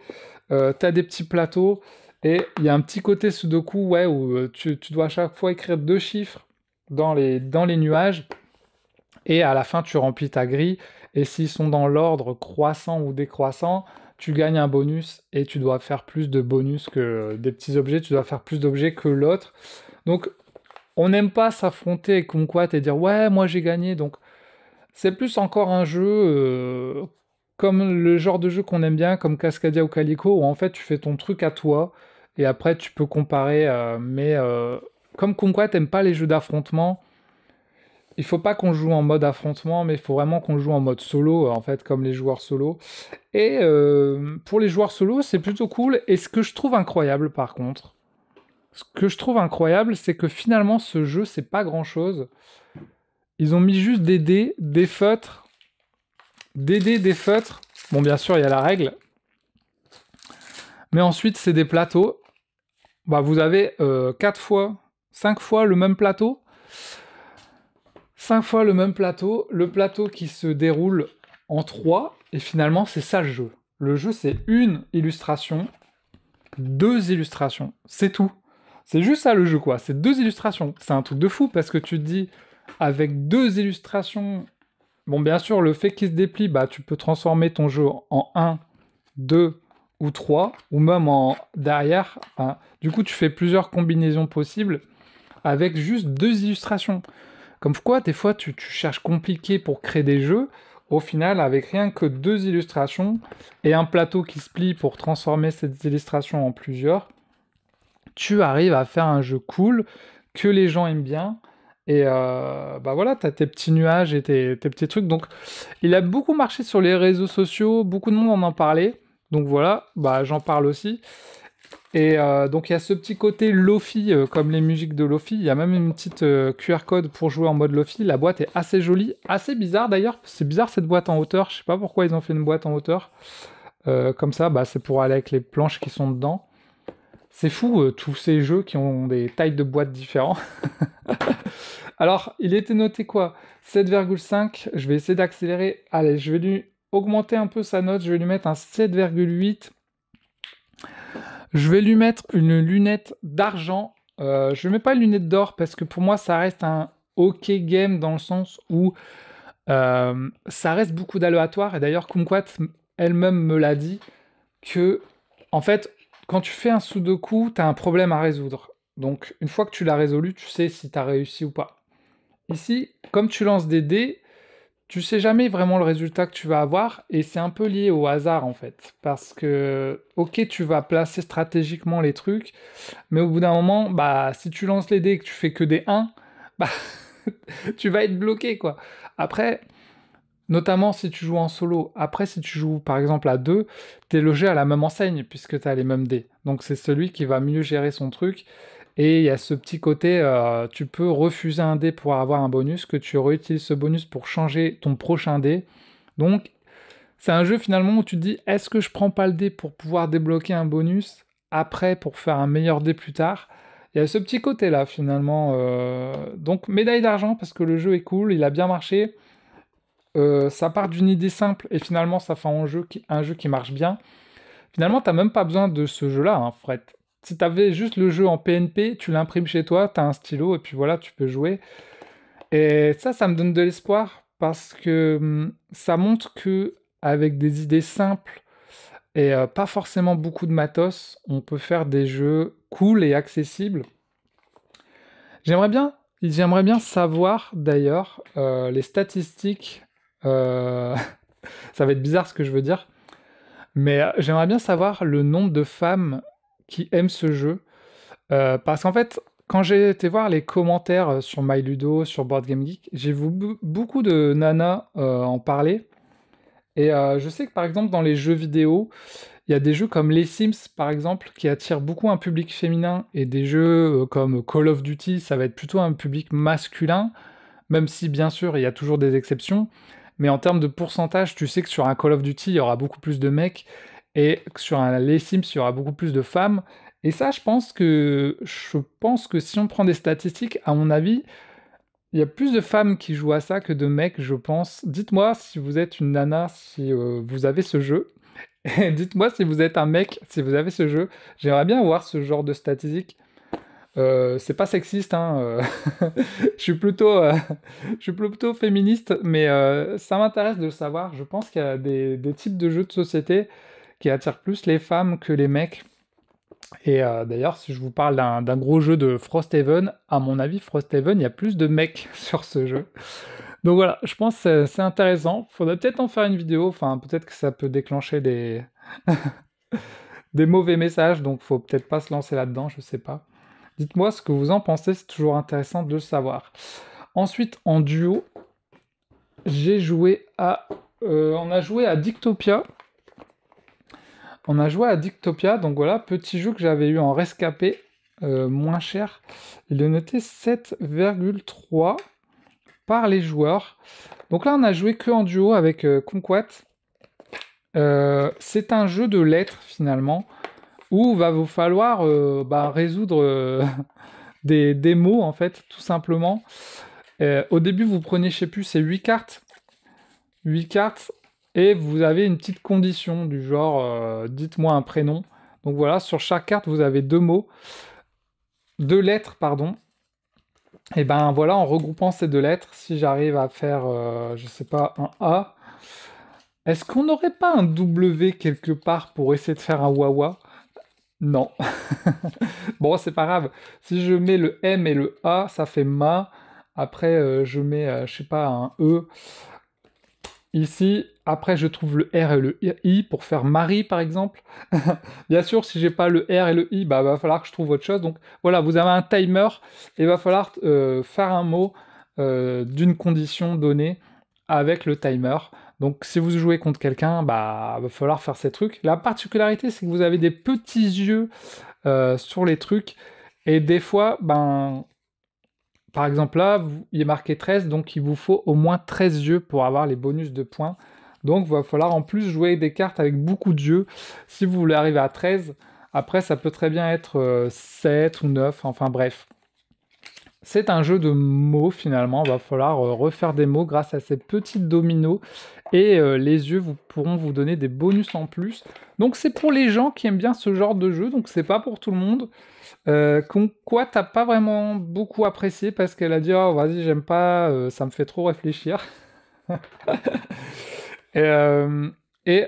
t'as des petits plateaux, et il y a un petit côté Sudoku, ouais, où tu dois à chaque fois écrire 2 chiffres dans les nuages. et à la fin tu remplis ta grille, et s'ils sont dans l'ordre croissant ou décroissant, tu gagnes un bonus, et tu dois faire plus de bonus que des petits objets, tu dois faire plus d'objets que l'autre. Donc on n'aime pas s'affronter avec Kumquat et dire ouais moi j'ai gagné, donc c'est plus encore un jeu comme le genre de jeu qu'on aime bien, comme Cascadia ou Calico, où en fait tu fais ton truc à toi, et après tu peux comparer, mais comme Kumquat aime pas les jeux d'affrontement, il faut pas qu'on joue en mode affrontement, mais il faut vraiment qu'on joue en mode solo, en fait, comme les joueurs solo. Et pour les joueurs solo, c'est plutôt cool, et ce que je trouve incroyable par contre, ce que je trouve incroyable, c'est que finalement ce jeu, c'est pas grand-chose. Ils ont mis juste des dés, des feutres, des dés, des feutres. Bon, bien sûr, il y a la règle. Mais ensuite, c'est des plateaux. Bah, vous avez 4 fois, 5 fois le même plateau. 5 fois le même plateau. Le plateau qui se déroule en 3. Et finalement, c'est ça le jeu. Le jeu, c'est une illustration, 2 illustrations. C'est tout. C'est juste ça le jeu, quoi. C'est 2 illustrations. C'est un truc de fou parce que tu te dis, avec 2 illustrations. Bon, bien sûr, le fait qu'il se déplie, bah, tu peux transformer ton jeu en 1, 2 ou 3, ou même en derrière. Enfin, du coup, tu fais plusieurs combinaisons possibles avec juste 2 illustrations. Comme quoi, des fois, tu cherches compliqué pour créer des jeux. Au final, avec rien que 2 illustrations et un plateau qui se plie pour transformer ces illustrations en plusieurs, tu arrives à faire un jeu cool que les gens aiment bien. Et bah voilà, t'as tes petits nuages et tes petits trucs. Donc, il a beaucoup marché sur les réseaux sociaux, beaucoup de monde en parlait. Donc voilà, bah j'en parle aussi. Et donc il y a ce petit côté Lofi, comme les musiques de Lofi. Il y a même une petite QR code pour jouer en mode Lofi. La boîte est assez jolie, assez bizarre d'ailleurs. C'est bizarre cette boîte en hauteur. Je sais pas pourquoi ils ont fait une boîte en hauteur. Comme ça, bah c'est pour aller avec les planches qui sont dedans. C'est fou, tous ces jeux qui ont des tailles de boîtes différentes. Alors, il était noté quoi? 7,5. Je vais essayer d'accélérer. Allez, je vais lui augmenter un peu sa note. Je vais lui mettre un 7,8. Je vais lui mettre une lunette d'argent. Je ne mets pas une lunette d'or parce que pour moi, ça reste un OK game dans le sens où ça reste beaucoup d'aléatoire. Et d'ailleurs, Kumquat elle-même me l'a dit que, en fait, quand tu fais un sudoku, tu as un problème à résoudre. Donc, une fois que tu l'as résolu, tu sais si tu as réussi ou pas. Ici, comme tu lances des dés, tu sais jamais vraiment le résultat que tu vas avoir, et c'est un peu lié au hasard en fait. Parce que, ok, tu vas placer stratégiquement les trucs, mais au bout d'un moment, bah, si tu lances les dés et que tu fais que des 1, bah, tu vas être bloqué quoi. Après, notamment si tu joues en solo, après si tu joues par exemple à 2, t'es logé à la même enseigne puisque t'as les mêmes dés. Donc c'est celui qui va mieux gérer son truc. Et il y a ce petit côté, tu peux refuser un dé pour avoir un bonus, que tu réutilises ce bonus pour changer ton prochain dé. Donc c'est un jeu finalement où tu te dis, est-ce que je prends pas le dé pour pouvoir débloquer un bonus après pour faire un meilleur dé plus tard? Il y a ce petit côté là finalement. Donc médaille d'argent parce que le jeu est cool, il a bien marché. Ça part d'une idée simple et finalement ça fait un jeu qui marche bien. Finalement, t'as même pas besoin de ce jeu-là, hein, Fred. Si t'avais juste le jeu en PNP, tu l'imprimes chez toi, t'as un stylo et puis voilà, tu peux jouer. Et ça me donne de l'espoir parce que ça montre que avec des idées simples et pas forcément beaucoup de matos, on peut faire des jeux cool et accessibles. J'aimerais bien, j'aimerais bien savoir d'ailleurs les statistiques. euh, Ça va être bizarre ce que je veux dire, mais j'aimerais bien savoir le nombre de femmes qui aiment ce jeu. Parce qu'en fait, quand j'ai été voir les commentaires sur MyLudo, sur Board Game Geek, j'ai vu beaucoup de nanas en parler. Et je sais que par exemple dans les jeux vidéo, il y a des jeux comme les Sims par exemple qui attirent beaucoup un public féminin, et des jeux comme Call of Duty, ça va être plutôt un public masculin, même si bien sûr il y a toujours des exceptions. Mais en termes de pourcentage, tu sais que sur un Call of Duty, il y aura beaucoup plus de mecs, et que sur un les Sims, il y aura beaucoup plus de femmes. Et ça, je pense que si on prend des statistiques, à mon avis, il y a plus de femmes qui jouent à ça que de mecs, je pense. Dites-moi si vous êtes une nana, si vous avez ce jeu. Et dites-moi si vous êtes un mec, si vous avez ce jeu. J'aimerais bien voir ce genre de statistiques. C'est pas sexiste, hein, je suis plutôt, je suis plutôt féministe, mais ça m'intéresse de le savoir. Je pense qu'il y a des types de jeux de société qui attirent plus les femmes que les mecs. Et d'ailleurs, si je vous parle d'un gros jeu de Frosthaven, à mon avis, Frosthaven, il y a plus de mecs sur ce jeu. Donc voilà, je pense que c'est intéressant. Faudrait peut-être en faire une vidéo, enfin peut-être que ça peut déclencher des mauvais messages, donc faut peut-être pas se lancer là-dedans, je sais pas. Dites-moi ce que vous en pensez, c'est toujours intéressant de le savoir. Ensuite, en duo, j'ai joué à... on a joué à Dictopia. On a joué à Dictopia, donc voilà, petit jeu que j'avais eu en rescapé, moins cher. Il est noté 7,3 par les joueurs. Donc là, on a joué que en duo avec Conquat. C'est un jeu de lettres, finalement, où va vous falloir résoudre des mots, en fait, tout simplement. Au début, vous prenez, je sais plus, c'est 8 cartes. 8 cartes, et vous avez une petite condition du genre, dites-moi un prénom. Donc voilà, sur chaque carte, vous avez deux mots, deux lettres, pardon. Et ben voilà, en regroupant ces deux lettres, si j'arrive à faire, je sais pas, un A, est-ce qu'on n'aurait pas un W quelque part pour essayer de faire un Wawa? Non. Bon, c'est pas grave. Si je mets le M et le A, ça fait ma. Après, je mets, je sais pas, un E. Ici, après, je trouve le R et le I pour faire Marie, par exemple. Bien sûr, si j'ai pas le R et le I, bah, va falloir que je trouve autre chose. Donc, voilà, vous avez un timer et va falloir faire un mot d'une condition donnée avec le timer. Donc, si vous jouez contre quelqu'un, bah, va falloir faire ces trucs. La particularité, c'est que vous avez des petits yeux sur les trucs et des fois, ben, par exemple là, il est marqué 13, donc il vous faut au moins 13 yeux pour avoir les bonus de points. Donc il va falloir en plus jouer des cartes avec beaucoup de yeux. Si vous voulez arriver à 13, après ça peut très bien être 7 ou 9, enfin bref. C'est un jeu de mots finalement, il va falloir refaire des mots grâce à ces petits dominos. Et les yeux pourront vous donner des bonus en plus. Donc c'est pour les gens qui aiment bien ce genre de jeu, donc c'est pas pour tout le monde. Quoi, t'as pas vraiment beaucoup apprécié parce qu'elle a dit oh vas-y j'aime pas, ça me fait trop réfléchir. Et, et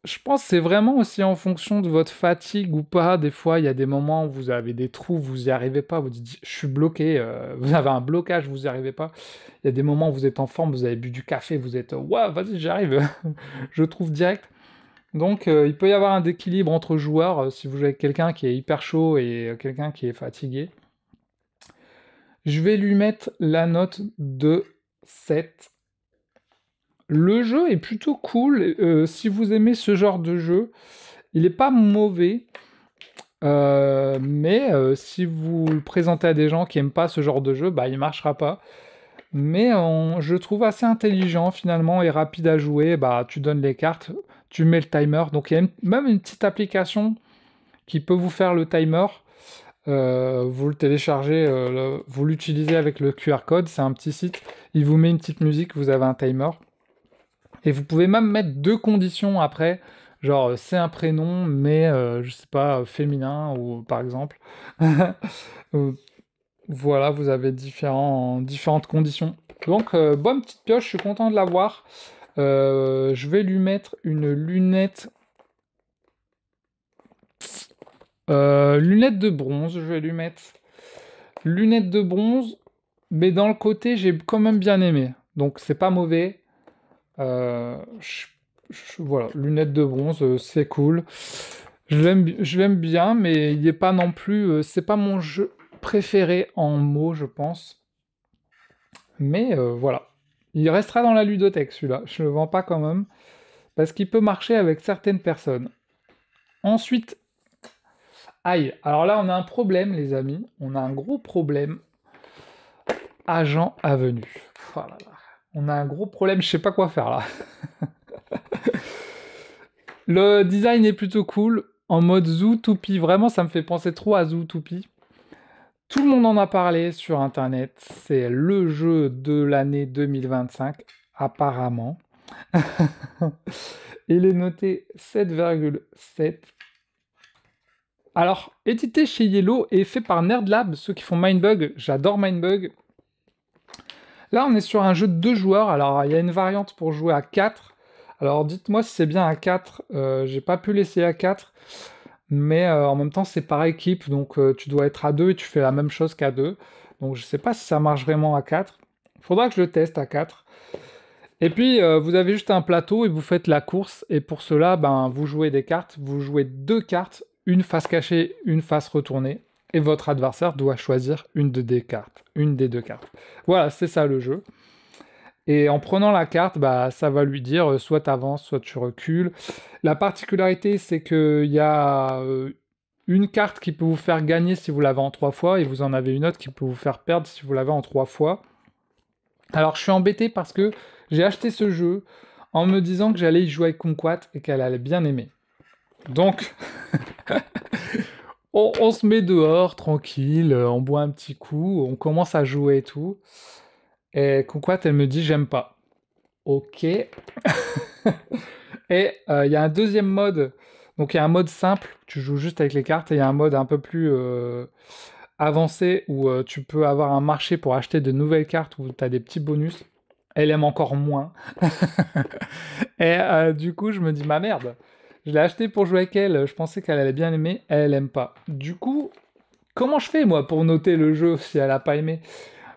je pense que c'est vraiment aussi en fonction de votre fatigue ou pas. Des fois il y a des moments où vous avez des trous, vous y arrivez pas, vous dites je suis bloqué, vous avez un blocage, vous y arrivez pas. Il y a des moments où vous êtes en forme, vous avez bu du café, vous êtes ouais vas-y j'arrive, je trouve direct. Donc il peut y avoir un équilibre entre joueurs si vous jouez avec quelqu'un qui est hyper chaud et quelqu'un qui est fatigué. Je vais lui mettre la note de 7. Le jeu est plutôt cool. Si vous aimez ce genre de jeu, il n'est pas mauvais. Mais si vous le présentez à des gens qui n'aiment pas ce genre de jeu, bah il marchera pas. Mais je le trouve assez intelligent finalement et rapide à jouer. Bah tu donnes les cartes, tu mets le timer. Donc il y a même une petite application qui peut vous faire le timer. Vous le téléchargez, vous l'utilisez avec le QR code, c'est un petit site, il vous met une petite musique, vous avez un timer. Et vous pouvez même mettre deux conditions après, genre c'est un prénom, mais je sais pas, féminin, ou par exemple. Euh, voilà, vous avez différentes conditions. Donc, bonne petite pioche, je suis content de l'avoir. Je vais lui mettre une lunette. Lunette de bronze, je vais lui mettre. Lunettes de bronze, mais dans le côté, j'ai quand même bien aimé. Donc, c'est pas mauvais. Voilà, lunettes de bronze, c'est cool. Je l'aime bien, mais il est pas non plus. C'est pas mon jeu préféré en mots, je pense. Mais voilà. Il restera dans la ludothèque, celui-là. Je le vends pas quand même. Parce qu'il peut marcher avec certaines personnes. Ensuite, aïe. Alors là, on a un problème, les amis. On a un gros problème. Agent Avenue. Oh là là. On a un gros problème, je sais pas quoi faire là. Le design est plutôt cool, en mode Zootopia. Vraiment, ça me fait penser trop à Zootopia. Tout le monde en a parlé sur internet. C'est le jeu de l'année 2025, apparemment. Il est noté 7,7. Alors, édité chez Yellow et fait par Nerdlab, ceux qui font Mindbug. J'adore Mindbug. Là, on est sur un jeu de 2 joueurs. Alors, il y a une variante pour jouer à 4. Alors, dites-moi si c'est bien à 4. J'ai pas pu l'essayer à 4. Mais en même temps, c'est par équipe. Donc, tu dois être à 2 et tu fais la même chose qu'à 2. Donc, je sais pas si ça marche vraiment à 4. Faudra que je le teste à 4. Et puis, vous avez juste un plateau et vous faites la course. Et pour cela, ben, vous jouez des cartes. Vous jouez 2 cartes, une face cachée, une face retournée. Et votre adversaire doit choisir une des cartes, une des 2 cartes. Voilà, c'est ça le jeu. Et en prenant la carte, bah, ça va lui dire soit tu avances, soit tu recules. La particularité, c'est qu'il y a une carte qui peut vous faire gagner si vous l'avez en 3 fois, et vous en avez une autre qui peut vous faire perdre si vous l'avez en 3 fois. Alors je suis embêté parce que j'ai acheté ce jeu en me disant que j'allais y jouer avec Kumquat et qu'elle allait bien aimer. Donc, on se met dehors, tranquille, on boit un petit coup, on commence à jouer et tout. Et Kumquat, elle me dit j'aime pas. Ok. Et il y a un deuxième mode. Donc il y a un mode simple, tu joues juste avec les cartes, et il y a un mode un peu plus avancé où tu peux avoir un marché pour acheter de nouvelles cartes où tu as des petits bonus. Elle aime encore moins. Et du coup, je me dis, ma merde, je l'ai acheté pour jouer avec elle, je pensais qu'elle allait bien aimer, elle aime pas. Du coup, comment je fais moi pour noter le jeu si elle a pas aimé?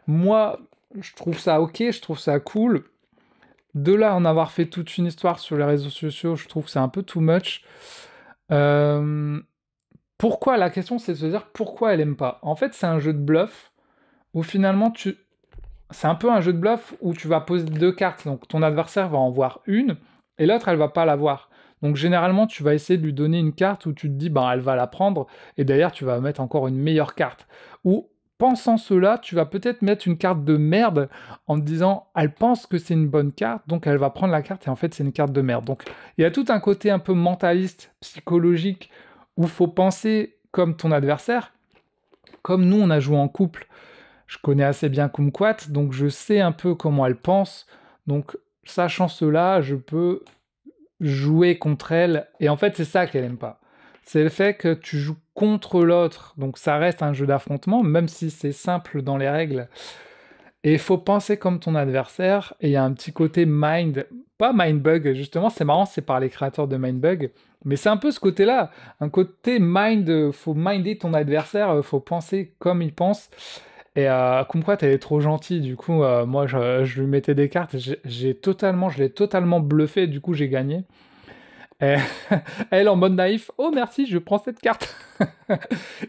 Moi, je trouve ça ok, je trouve ça cool. De là à en avoir fait toute une histoire sur les réseaux sociaux, je trouve que c'est un peu too much. Euh, Pourquoi? La question c'est de se dire pourquoi elle aime pas. En fait, c'est un jeu de bluff où finalement c'est un peu un jeu de bluff où tu vas poser 2 cartes. Donc ton adversaire va en voir une et l'autre elle va pas la voir. Donc généralement tu vas essayer de lui donner une carte où tu te dis ben elle va la prendre et d'ailleurs tu vas mettre encore une meilleure carte. Ou pensant cela, tu vas peut-être mettre une carte de merde en te disant elle pense que c'est une bonne carte donc elle va prendre la carte et en fait c'est une carte de merde. Donc il y a tout un côté un peu mentaliste, psychologique où faut penser comme ton adversaire. Comme nous on a joué en couple, je connais assez bien Kumquat, donc je sais un peu comment elle pense. Donc, sachant cela, je peux jouer contre elle. Et en fait, c'est ça qu'elle aime pas. C'est le fait que tu joues contre l'autre. Donc, ça reste un jeu d'affrontement, même si c'est simple dans les règles. Et il faut penser comme ton adversaire. Et il y a un petit côté mind, pas mindbug, justement, c'est marrant, c'est par les créateurs de mindbug. Mais c'est un peu ce côté-là, un côté mind, faut minder ton adversaire, faut penser comme il pense. Et Kumquat, elle est trop gentille, du coup, moi, je lui mettais des cartes, je l'ai totalement bluffé, du coup, j'ai gagné. Et elle, en mode naïf, oh merci, je prends cette carte.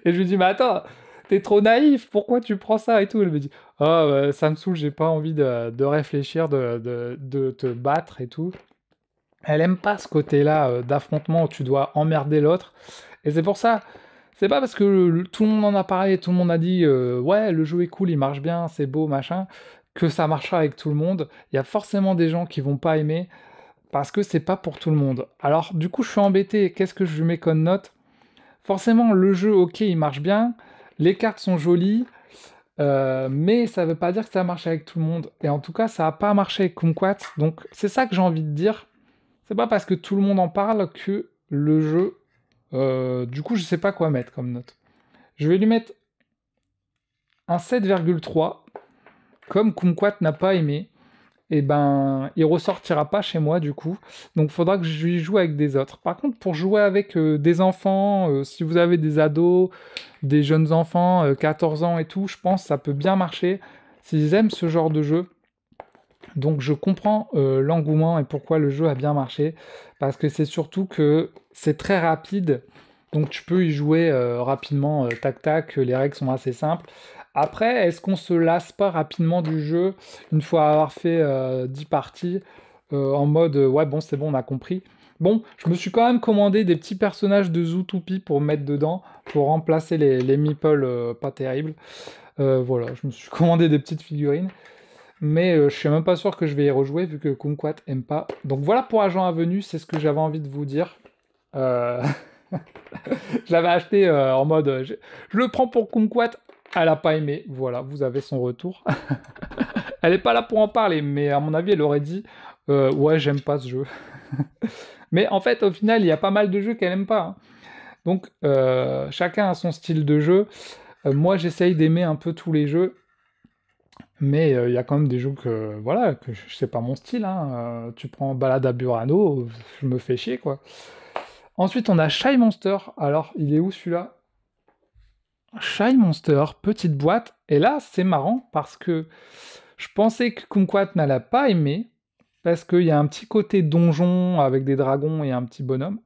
Et je lui dis, mais attends, t'es trop naïf, pourquoi tu prends ça et tout? Elle me dit, oh, ça me saoule, j'ai pas envie de réfléchir, de te battre et tout. Elle aime pas ce côté-là d'affrontement où tu dois emmerder l'autre. Et c'est pour ça, c'est pas parce que tout le monde en a parlé, tout le monde a dit ouais, le jeu est cool, il marche bien, c'est beau, machin, que ça marchera avec tout le monde. Il y a forcément des gens qui vont pas aimer parce que c'est pas pour tout le monde. Alors, du coup, je suis embêté. Qu'est-ce que je lui mets comme note? Forcément, le jeu, ok, il marche bien, les cartes sont jolies, mais ça veut pas dire que ça marche avec tout le monde. Et en tout cas, ça a pas marché avec Kumquat. Donc, c'est ça que j'ai envie de dire. C'est pas parce que tout le monde en parle que le jeu. Du coup, je sais pas quoi mettre comme note. Je vais lui mettre un 7,3. Comme Kumquat n'a pas aimé, et ben, il ressortira pas chez moi du coup. Donc, il faudra que je lui joue avec des autres. Par contre, pour jouer avec des enfants, si vous avez des ados, des jeunes enfants, 14 ans et tout, je pense que ça peut bien marcher s'ils aiment ce genre de jeu. Donc je comprends l'engouement et pourquoi le jeu a bien marché, parce que c'est surtout que c'est très rapide, donc tu peux y jouer rapidement, tac tac, les règles sont assez simples. Après, est-ce qu'on se lasse pas rapidement du jeu une fois avoir fait 10 parties en mode ouais bon c'est bon on a compris. Bon, je me suis quand même commandé des petits personnages de Zootopia pour mettre dedans, pour remplacer les meeples pas terribles. Voilà, je me suis commandé des petites figurines. Mais je suis même pas sûr que je vais y rejouer vu que Kumquat aime pas. Donc voilà pour Agent Avenue, c'est ce que j'avais envie de vous dire. Euh, je l'avais acheté en mode je le prends pour Kumquat, elle a pas aimé. Voilà, vous avez son retour. Elle est pas là pour en parler, mais à mon avis, elle aurait dit ouais, j'aime pas ce jeu. Mais en fait, au final, il y a pas mal de jeux qu'elle aime pas, hein. Donc, chacun a son style de jeu. Moi, j'essaye d'aimer un peu tous les jeux, mais il y a quand même des jeux que, voilà, que c'est pas mon style, hein. Tu prends Balade à Burano, je me fais chier, quoi. Ensuite, on a Shy Monster. Alors, il est où celui-là? Shy Monster, petite boîte. Et là, c'est marrant parce que je pensais que Kumquat n'allait pas aimer, parce qu'il y a un petit côté donjon avec des dragons et un petit bonhomme.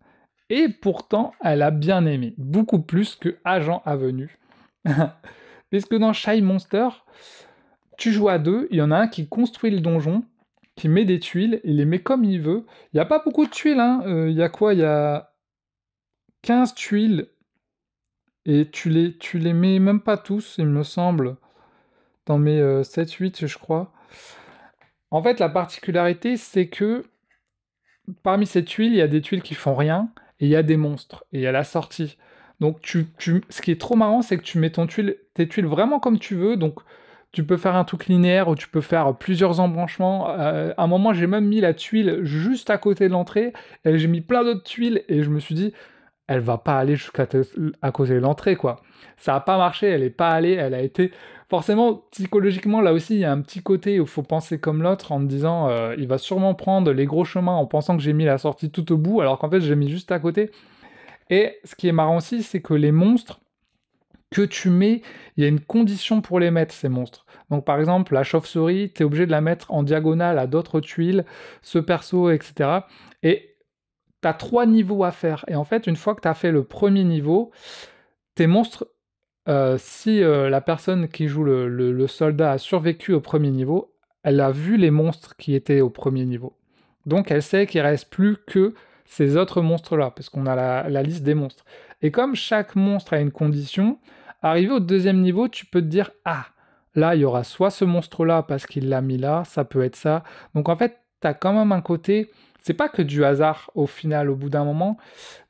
Et pourtant, elle a bien aimé, beaucoup plus que Agent Avenue. Puisque dans Shy Monster, tu joues à deux, il y en a un qui construit le donjon, qui met des tuiles, il les met comme il veut. Il n'y a pas beaucoup de tuiles, hein. Il y a quoi? Il y a 15 tuiles, et tu les mets même pas tous, il me semble. T'en mets 7-8, je crois. En fait, la particularité, c'est que parmi ces tuiles, il y a des tuiles qui font rien, et il y a des monstres, et il y a la sortie. Donc, ce qui est trop marrant, c'est que tu mets tes tuiles vraiment comme tu veux, donc tu peux faire un truc linéaire, ou tu peux faire plusieurs embranchements. À un moment, j'ai même mis la tuile juste à côté de l'entrée, et j'ai mis plein d'autres tuiles, et je me suis dit, elle va pas aller à côté de l'entrée, quoi. Ça a pas marché, elle est pas allée, elle a été... Forcément, psychologiquement, là aussi, il y a un petit côté où il faut penser comme l'autre en me disant, il va sûrement prendre les gros chemins en pensant que j'ai mis la sortie tout au bout, alors qu'en fait, j'ai mis juste à côté. Et ce qui est marrant aussi, c'est que les monstres que tu mets, il y a une condition pour les mettre, ces monstres. Donc par exemple, la chauve-souris, tu es obligé de la mettre en diagonale à d'autres tuiles, ce perso, etc. Et t'as 3 niveaux à faire. Et en fait, une fois que t'as fait le premier niveau, tes monstres, si la personne qui joue le soldat a survécu au premier niveau, elle a vu les monstres qui étaient au premier niveau. Donc elle sait qu'il reste plus que ces autres monstres-là, parce qu'on a la liste des monstres. Et comme chaque monstre a une condition, arrivé au deuxième niveau, tu peux te dire, ah, là, il y aura soit ce monstre-là parce qu'il l'a mis là, ça peut être ça. Donc en fait, t'as quand même un côté, c'est pas que du hasard au final, au bout d'un moment,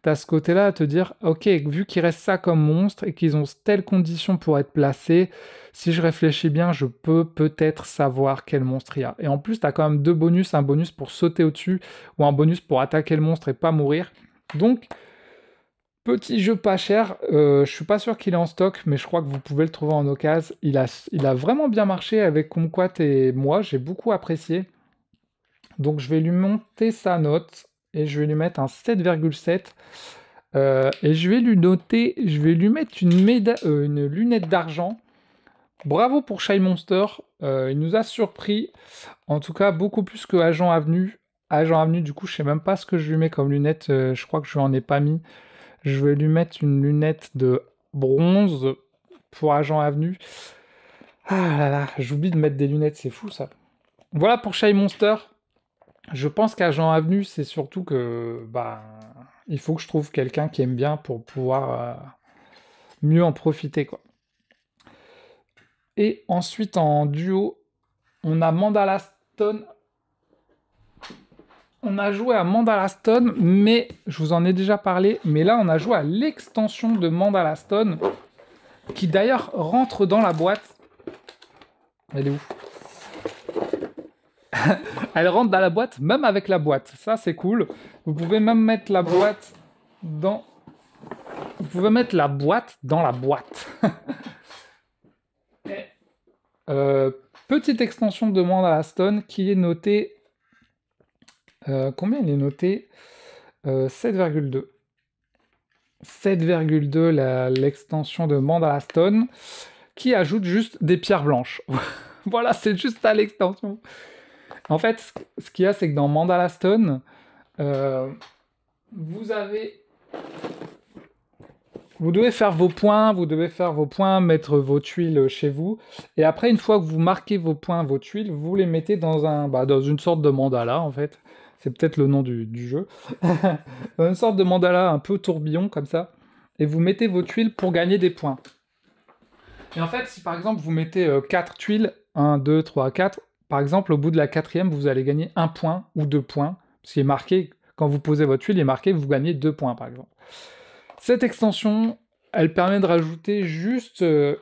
t'as ce côté-là à te dire, ok, vu qu'il reste ça comme monstre et qu'ils ont telle condition pour être placés, si je réfléchis bien, je peux peut-être savoir quel monstre il y a. Et en plus, t'as quand même deux bonus, un bonus pour sauter au-dessus ou un bonus pour attaquer le monstre et pas mourir. Donc, petit jeu pas cher, je suis pas sûr qu'il est en stock, mais je crois que vous pouvez le trouver en occasion. Il a vraiment bien marché avec Kumquat et moi, j'ai beaucoup apprécié. Donc je vais lui monter sa note et je vais lui mettre un 7,7. Et je vais lui noter, je vais lui mettre une lunette d'argent. Bravo pour Shy Monster, il nous a surpris, en tout cas beaucoup plus que Agent Avenue. Agent Avenue, du coup, je sais même pas ce que je lui mets comme lunette, je crois que je lui en ai pas mis. Je vais lui mettre une lunette de bronze pour Agent Avenue. Ah là là, j'oublie de mettre des lunettes, c'est fou ça. Voilà pour Shy Monster. Je pense qu'Agent Avenue, c'est surtout que bah, il faut que je trouve quelqu'un qui aime bien pour pouvoir mieux en profiter, quoi. Et ensuite, en duo, on a Mandala Stone. On a joué à Mandala Stone, mais je vous en ai déjà parlé, mais là, on a joué à l'extension de Mandala Stone, qui d'ailleurs rentre dans la boîte. Elle est où? Elle rentre dans la boîte, même avec la boîte. Ça, c'est cool. Vous pouvez même mettre la boîte dans... Vous pouvez mettre la boîte dans la boîte. Et, petite extension de Mandala Stone qui est notée... combien il est noté 7,2. 7,2 l'extension de Mandala Stone qui ajoute juste des pierres blanches. Voilà, c'est juste ça l'extension. En fait, ce qu'il y a, c'est que dans Mandala Stone, vous devez faire vos points, mettre vos tuiles chez vous, et après, une fois que vous marquez vos points, vos tuiles, vous les mettez dans une sorte de mandala, en fait. C'est peut-être le nom du jeu. Dans une sorte de mandala un peu tourbillon, comme ça, et vous mettez vos tuiles pour gagner des points. Et en fait, si par exemple, vous mettez 4 tuiles, 1, 2, 3, 4, par exemple, au bout de la quatrième, vous allez gagner 1 point ou 2 points, ce qui est marqué, quand vous posez votre tuile, il est marqué, vous gagnez 2 points, par exemple. Cette extension, elle permet de rajouter juste un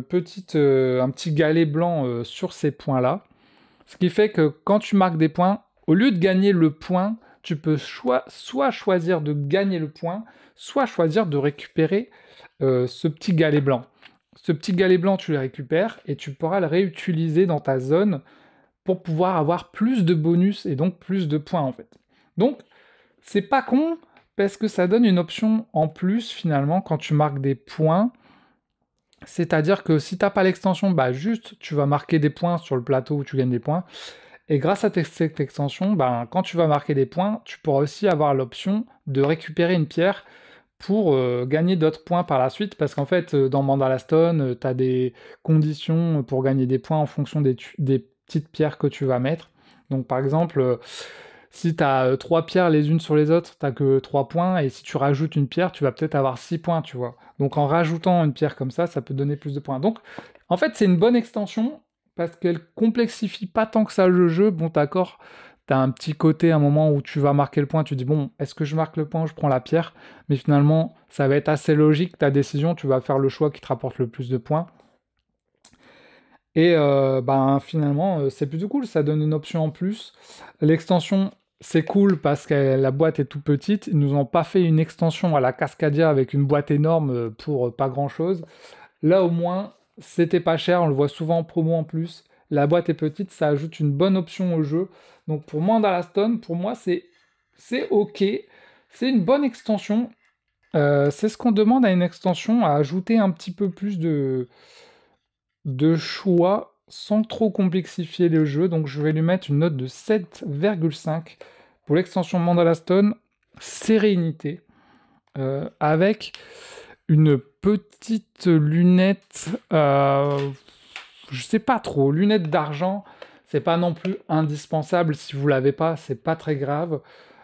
petit galet blanc sur ces points-là. Ce qui fait que quand tu marques des points, au lieu de gagner le point, tu peux soit choisir de gagner le point, soit choisir de récupérer ce petit galet blanc. Ce petit galet blanc, tu le récupères et tu pourras le réutiliser dans ta zone pour pouvoir avoir plus de bonus et donc plus de points en fait. Donc, c'est pas con parce que ça donne une option en plus finalement quand tu marques des points. C'est-à-dire que si t'as pas l'extension, bah juste tu vas marquer des points sur le plateau où tu gagnes des points. Et grâce à cette extension, bah, quand tu vas marquer des points, tu pourras aussi avoir l'option de récupérer une pierre pour gagner d'autres points par la suite. Parce qu'en fait, dans Mandala Stone, tu as des conditions pour gagner des points en fonction des petites pierres que tu vas mettre. Donc par exemple, si tu as 3 pierres les unes sur les autres, t'as que 3 points, et si tu rajoutes une pierre, tu vas peut-être avoir 6 points, tu vois. Donc en rajoutant une pierre comme ça peut donner plus de points. Donc en fait, c'est une bonne extension, parce qu'elle complexifie pas tant que ça le jeu. Bon, d'accord, t'as un petit côté, un moment où tu vas marquer le point, tu dis, bon, est-ce que je marque le point ou je prends la pierre? Mais finalement, ça va être assez logique, ta décision, tu vas faire le choix qui te rapporte le plus de points. Et ben, finalement, c'est plutôt cool, ça donne une option en plus. L'extension, c'est cool parce que la boîte est tout petite. Ils nous ont pas fait une extension à la Cascadia avec une boîte énorme pour pas grand-chose. Là, au moins, c'était pas cher, on le voit souvent en promo en plus. La boîte est petite, ça ajoute une bonne option au jeu. Donc pour Mandala Stone, pour moi, c'est ok. C'est une bonne extension. C'est ce qu'on demande à une extension, à ajouter un petit peu plus de choix sans trop complexifier le jeu. Donc je vais lui mettre une note de 7,5 pour l'extension Mandala Stone Sérénité, avec une petite lunette, je sais pas trop, lunette d'argent. C'est pas non plus indispensable, si vous l'avez pas, c'est pas très grave.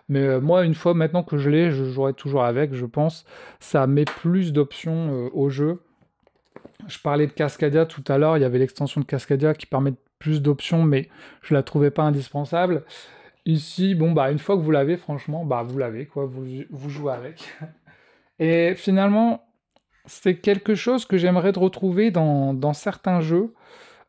Mais moi, une fois maintenant que je l'ai, je jouerai toujours avec, je pense. Ça met plus d'options au jeu. Je parlais de Cascadia tout à l'heure, il y avait l'extension de Cascadia qui permet plus d'options, mais je la trouvais pas indispensable. Ici, bon, bah, une fois que vous l'avez, franchement, bah, vous l'avez, quoi, vous jouez avec. Et finalement, c'est quelque chose que j'aimerais te retrouver dans certains jeux.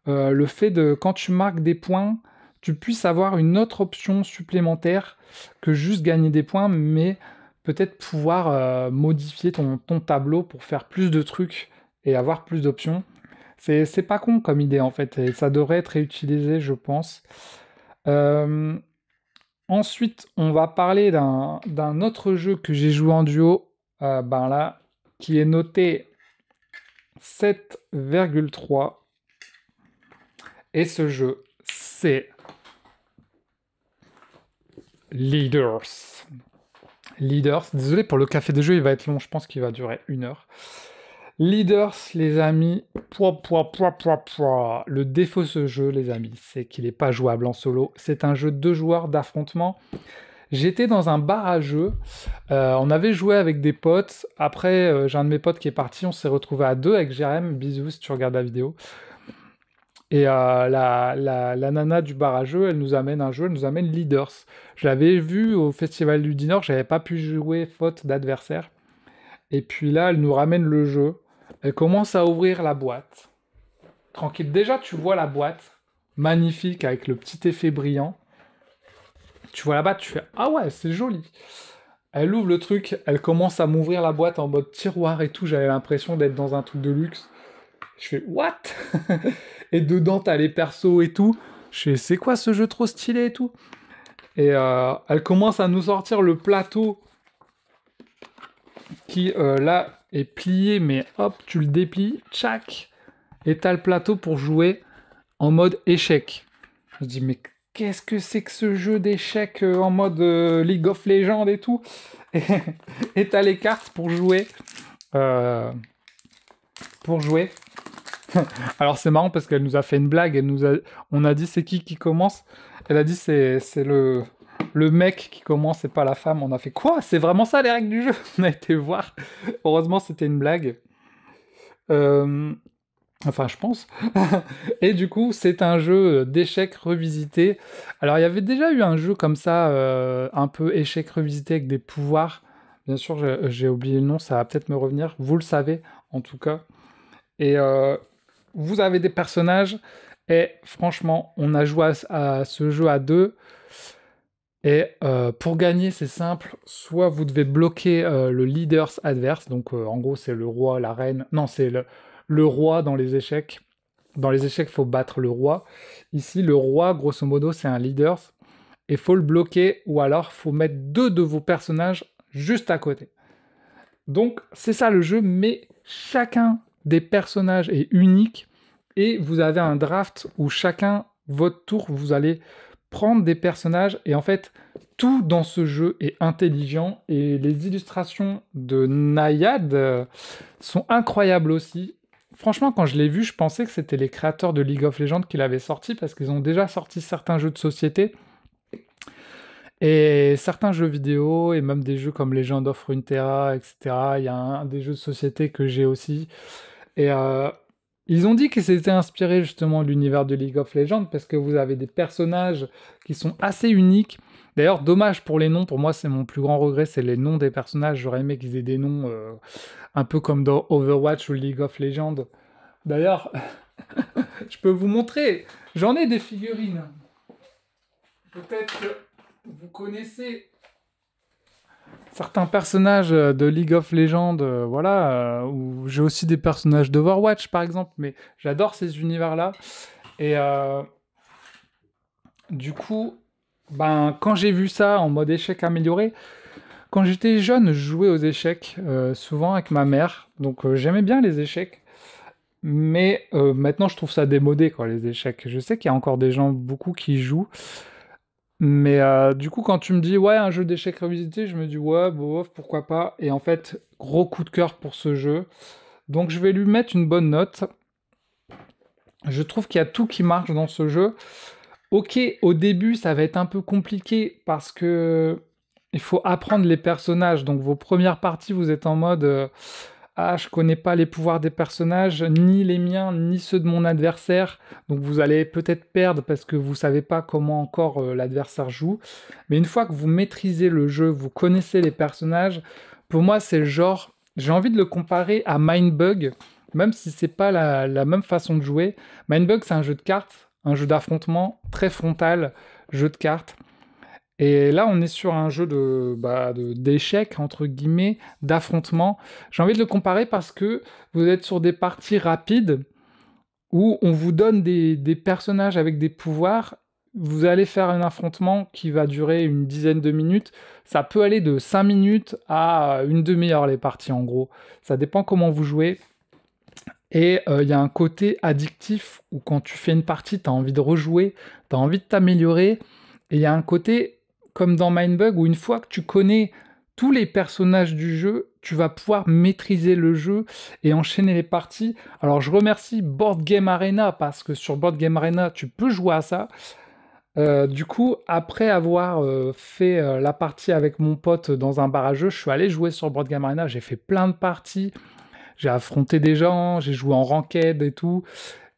Le fait de, quand tu marques des points, tu puisses avoir une autre option supplémentaire que juste gagner des points, mais peut-être pouvoir modifier ton tableau pour faire plus de trucs et avoir plus d'options. C'est pas con comme idée en fait, et ça devrait être réutilisé, je pense. Euh, Ensuite, on va parler d'un autre jeu que j'ai joué en duo, ben là, qui est noté 7,3. Et ce jeu, c'est Leaders. Leaders, désolé pour le café de jeu, il va être long, je pense qu'il va durer 1 heure. Leaders, les amis, le défaut de ce jeu, les amis, c'est qu'il n'est pas jouable en solo. C'est un jeu de 2 joueurs d'affrontement. J'étais dans un bar à jeux, on avait joué avec des potes. Après, j'ai un de mes potes qui est parti, on s'est retrouvé à 2 avec Jérém. Bisous si tu regardes la vidéo. Et la nana du bar à jeux, elle nous amène un jeu, elle nous amène Leaders. Je l'avais vu au Festival du Dinor, j'avais pas pu jouer faute d'adversaire. Et puis là, elle nous ramène le jeu. Elle commence à ouvrir la boîte. Tranquille. Déjà, tu vois la boîte, magnifique, avec le petit effet brillant. Tu vois la boîte, tu fais ah ouais, c'est joli. Elle ouvre le truc, elle commence à m'ouvrir la boîte en mode tiroir et tout. J'avais l'impression d'être dans un truc de luxe. Je fais what? Et dedans, t'as les persos et tout. Je fais c'est quoi ce jeu trop stylé et tout? Et elle commence à nous sortir le plateau qui là est plié, mais hop, tu le déplies, tchac, et t'as le plateau pour jouer en mode échec. Je dis mais qu'est-ce que c'est que ce jeu d'échecs en mode League of Legends et tout? Et t'as les cartes pour jouer. Pour jouer. Alors c'est marrant parce qu'elle nous a fait une blague, on a dit c'est qui commence? Elle a dit c'est le mec qui commence et pas la femme. On a fait quoi? C'est vraiment ça les règles du jeu? On a été voir. Heureusement c'était une blague. Enfin je pense. Et du coup c'est un jeu d'échecs revisité. Alors il y avait déjà eu un jeu comme ça, un peu échecs revisité avec des pouvoirs. Bien sûr j'ai oublié le nom, ça va peut-être me revenir. Vous le savez en tout cas. Et vous avez des personnages, et franchement, on a joué à ce jeu à 2. Et pour gagner, c'est simple, soit vous devez bloquer le leaders adverse, donc en gros c'est le roi, la reine, non c'est le roi dans les échecs. Dans les échecs, il faut battre le roi. Ici, le roi, grosso modo, c'est un leader, et faut le bloquer, ou alors faut mettre deux de vos personnages juste à côté. Donc c'est ça le jeu, mais chacun des personnages est unique, et vous avez un draft où chacun, votre tour, vous allez prendre des personnages, et en fait, tout dans ce jeu est intelligent, et les illustrations de Nayad sont incroyables aussi. Franchement, quand je l'ai vu, je pensais que c'était les créateurs de League of Legends qui l'avaient sorti, parce qu'ils ont déjà sorti certains jeux de société, et certains jeux vidéo, et même des jeux comme Legend of Runeterra, etc. Il y a des jeux de société que j'ai aussi. Et ils ont dit qu'ils s'étaient inspirés justement de l'univers de League of Legends parce que vous avez des personnages qui sont assez uniques. D'ailleurs, dommage pour les noms, pour moi c'est mon plus grand regret, c'est les noms des personnages. J'aurais aimé qu'ils aient des noms un peu comme dans Overwatch ou League of Legends. D'ailleurs, je peux vous montrer, j'en ai des figurines. Peut-être que vous connaissez certains personnages de League of Legends, voilà, ou j'ai aussi des personnages d'Overwatch par exemple, mais j'adore ces univers-là. Et du coup, ben, quand j'ai vu ça en mode échec amélioré, quand j'étais jeune, je jouais aux échecs, souvent avec ma mère, donc j'aimais bien les échecs. Mais maintenant, je trouve ça démodé, quoi, les échecs. Je sais qu'il y a encore des gens, beaucoup, qui jouent. Mais du coup, quand tu me dis, ouais, un jeu d'échecs revisité, je me dis, ouais, bof, pourquoi pas. Et en fait, gros coup de cœur pour ce jeu. Donc je vais lui mettre une bonne note. Je trouve qu'il y a tout qui marche dans ce jeu. Ok, au début, ça va être un peu compliqué parce que il faut apprendre les personnages. Donc vos premières parties, vous êtes en mode ah, je connais pas les pouvoirs des personnages, ni les miens, ni ceux de mon adversaire. Donc vous allez peut-être perdre parce que vous savez pas comment encore l'adversaire joue. Mais une fois que vous maîtrisez le jeu, vous connaissez les personnages, pour moi c'est le genre, j'ai envie de le comparer à Mindbug, même si c'est pas la même façon de jouer. Mindbug c'est un jeu de cartes, un jeu d'affrontement très frontal, jeu de cartes. Et là, on est sur un jeu d'échecs, entre guillemets, d'affrontement. J'ai envie de le comparer parce que vous êtes sur des parties rapides où on vous donne des personnages avec des pouvoirs. Vous allez faire un affrontement qui va durer une dizaine de minutes. Ça peut aller de 5 minutes à une demi-heure, les parties, en gros. Ça dépend comment vous jouez. Et il y a un côté addictif où quand tu fais une partie, tu as envie de rejouer, tu as envie de t'améliorer. Et il y a un côté, comme dans Mindbug, où une fois que tu connais tous les personnages du jeu, tu vas pouvoir maîtriser le jeu et enchaîner les parties. Alors je remercie Board Game Arena, parce que sur Board Game Arena, tu peux jouer à ça. Du coup, après avoir fait la partie avec mon pote dans un bar à jeux, je suis allé jouer sur Board Game Arena, j'ai fait plein de parties. J'ai affronté des gens, j'ai joué en ranked et tout.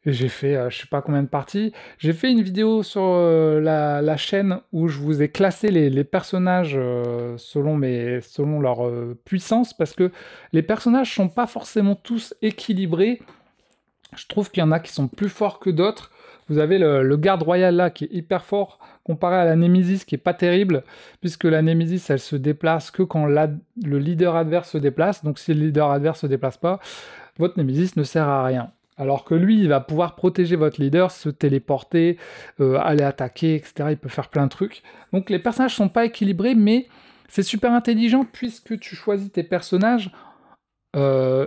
Et j'ai fait je sais pas combien de parties. J'ai fait une vidéo sur la chaîne où je vous ai classé les personnages selon leur puissance, parce que les personnages sont pas forcément tous équilibrés. Je trouve qu'il y en a qui sont plus forts que d'autres. Vous avez le garde royal là qui est hyper fort comparé à la Némésis qui est pas terrible, puisque la Némésis elle se déplace que quand le leader adverse se déplace. Donc si le leader adverse se déplace pas, votre Némésis ne sert à rien. Alors que lui, il va pouvoir protéger votre leader, se téléporter, aller attaquer, etc. Il peut faire plein de trucs. Donc les personnages sont pas équilibrés, mais c'est super intelligent puisque tu choisis tes personnages euh,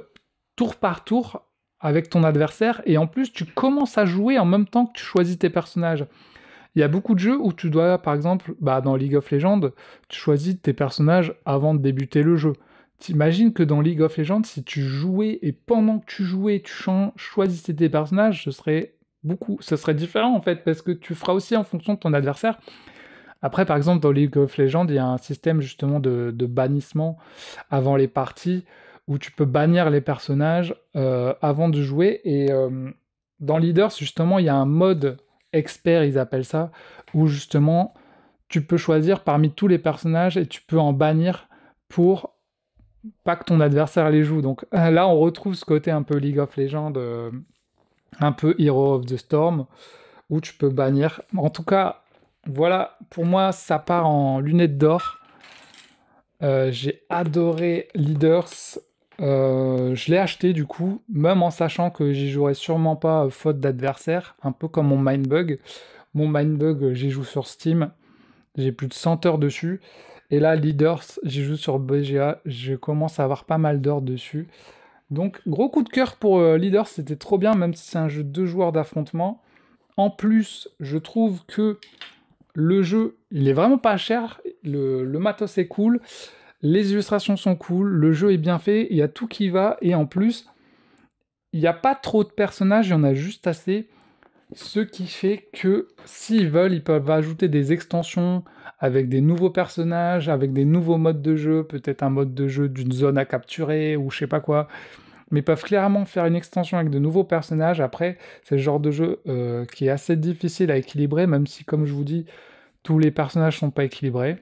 tour par tour avec ton adversaire, et en plus tu commences à jouer en même temps que tu choisis tes personnages. Il y a beaucoup de jeux où tu dois, par exemple, dans League of Legends, tu choisis tes personnages avant de débuter le jeu. T'imagines que dans League of Legends, si tu jouais et pendant que tu jouais, tu choisissais tes personnages, ce serait différent en fait, parce que tu feras aussi en fonction de ton adversaire. Après, par exemple, dans League of Legends, il y a un système justement de bannissement avant les parties, où tu peux bannir les personnages avant de jouer. Et dans Leaders, justement, il y a un mode expert, ils appellent ça, où justement, tu peux choisir parmi tous les personnages et tu peux en bannir pour pas que ton adversaire les joue. Donc là, on retrouve ce côté un peu League of Legends, un peu Hero of the Storm, où tu peux bannir. En tout cas, Voilà, pour moi, ça part en lunettes d'or. J'ai adoré Leaders. Je l'ai acheté du coup, même en sachant que j'y jouerais sûrement pas faute d'adversaire, un peu comme mon Mindbug. Mon Mindbug, j'y joue sur Steam, j'ai plus de 100 heures dessus. Et là, Leaders, j'y joue sur BGA, je commence à avoir pas mal d'heures dessus. Donc, gros coup de cœur pour Leaders, c'était trop bien, même si c'est un jeu de 2 joueurs d'affrontement. En plus, je trouve que le jeu, il est vraiment pas cher, le matos est cool, les illustrations sont cool, le jeu est bien fait, il y a tout qui va, et en plus, il n'y a pas trop de personnages, il y en a juste assez, ce qui fait que s'ils veulent, ils peuvent ajouter des extensions avec des nouveaux personnages, avec des nouveaux modes de jeu, peut-être un mode de jeu d'une zone à capturer, ou je sais pas quoi, mais peuvent clairement faire une extension avec de nouveaux personnages. Après, c'est le genre de jeu qui est assez difficile à équilibrer, même si, comme je vous dis, tous les personnages sont pas équilibrés.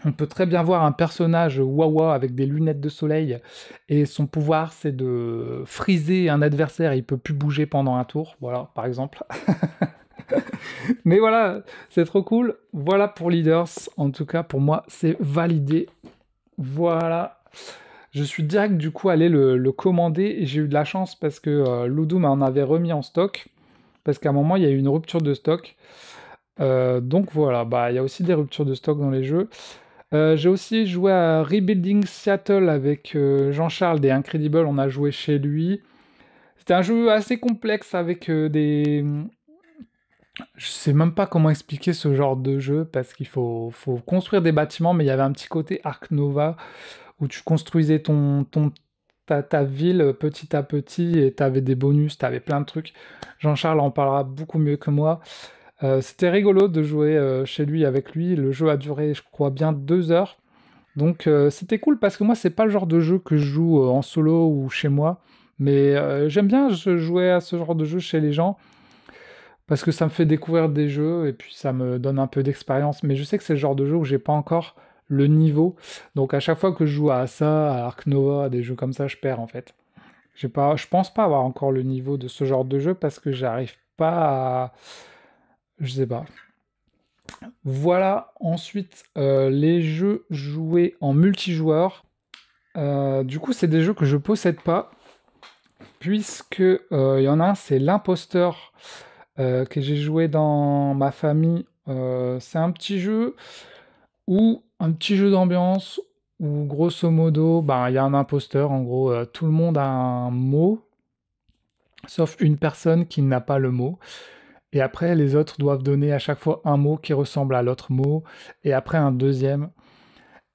On peut très bien voir un personnage Wawa avec des lunettes de soleil et son pouvoir c'est de friser un adversaire et il peut plus bouger pendant un tour, voilà, par exemple. Mais voilà, c'est trop cool. Voilà pour Leaders, en tout cas pour moi c'est validé. Voilà. Je suis direct du coup allé le commander et j'ai eu de la chance parce que Ludum m'en avait remis en stock. Parce qu'à un moment il y a eu une rupture de stock. Donc voilà, bah il y a aussi des ruptures de stock dans les jeux. J'ai aussi joué à Rebuilding Seattle avec Jean-Charles des Incredibles, on a joué chez lui. C'était un jeu assez complexe avec des... Je sais même pas comment expliquer ce genre de jeu parce qu'il faut construire des bâtiments, mais il y avait un petit côté Ark Nova où tu construisais ta ville petit à petit et t'avais des bonus, t'avais plein de trucs. Jean-Charles en parlera beaucoup mieux que moi. C'était rigolo de jouer chez lui avec lui. Le jeu a duré, je crois, bien 2 heures. Donc c'était cool parce que moi c'est pas le genre de jeu que je joue en solo ou chez moi, mais j'aime bien jouer à ce genre de jeu chez les gens parce que ça me fait découvrir des jeux et puis ça me donne un peu d'expérience. Mais je sais que c'est le genre de jeu où j'ai pas encore le niveau, donc à chaque fois que je joue à ça, à Ark Nova, à des jeux comme ça, je perds en fait. Je pense pas avoir encore le niveau de ce genre de jeu parce que j'arrive pas à, je sais pas. Voilà, ensuite les jeux joués en multijoueur. Du coup, c'est des jeux que je possède pas, puisque il y en a un, c'est l'Imposteur, que j'ai joué dans ma famille. C'est un petit jeu un petit jeu d'ambiance où grosso modo, ben, il y a un imposteur. En gros, tout le monde a un mot, sauf une personne qui n'a pas le mot. Et après, les autres doivent donner à chaque fois un mot qui ressemble à l'autre mot, et après un deuxième.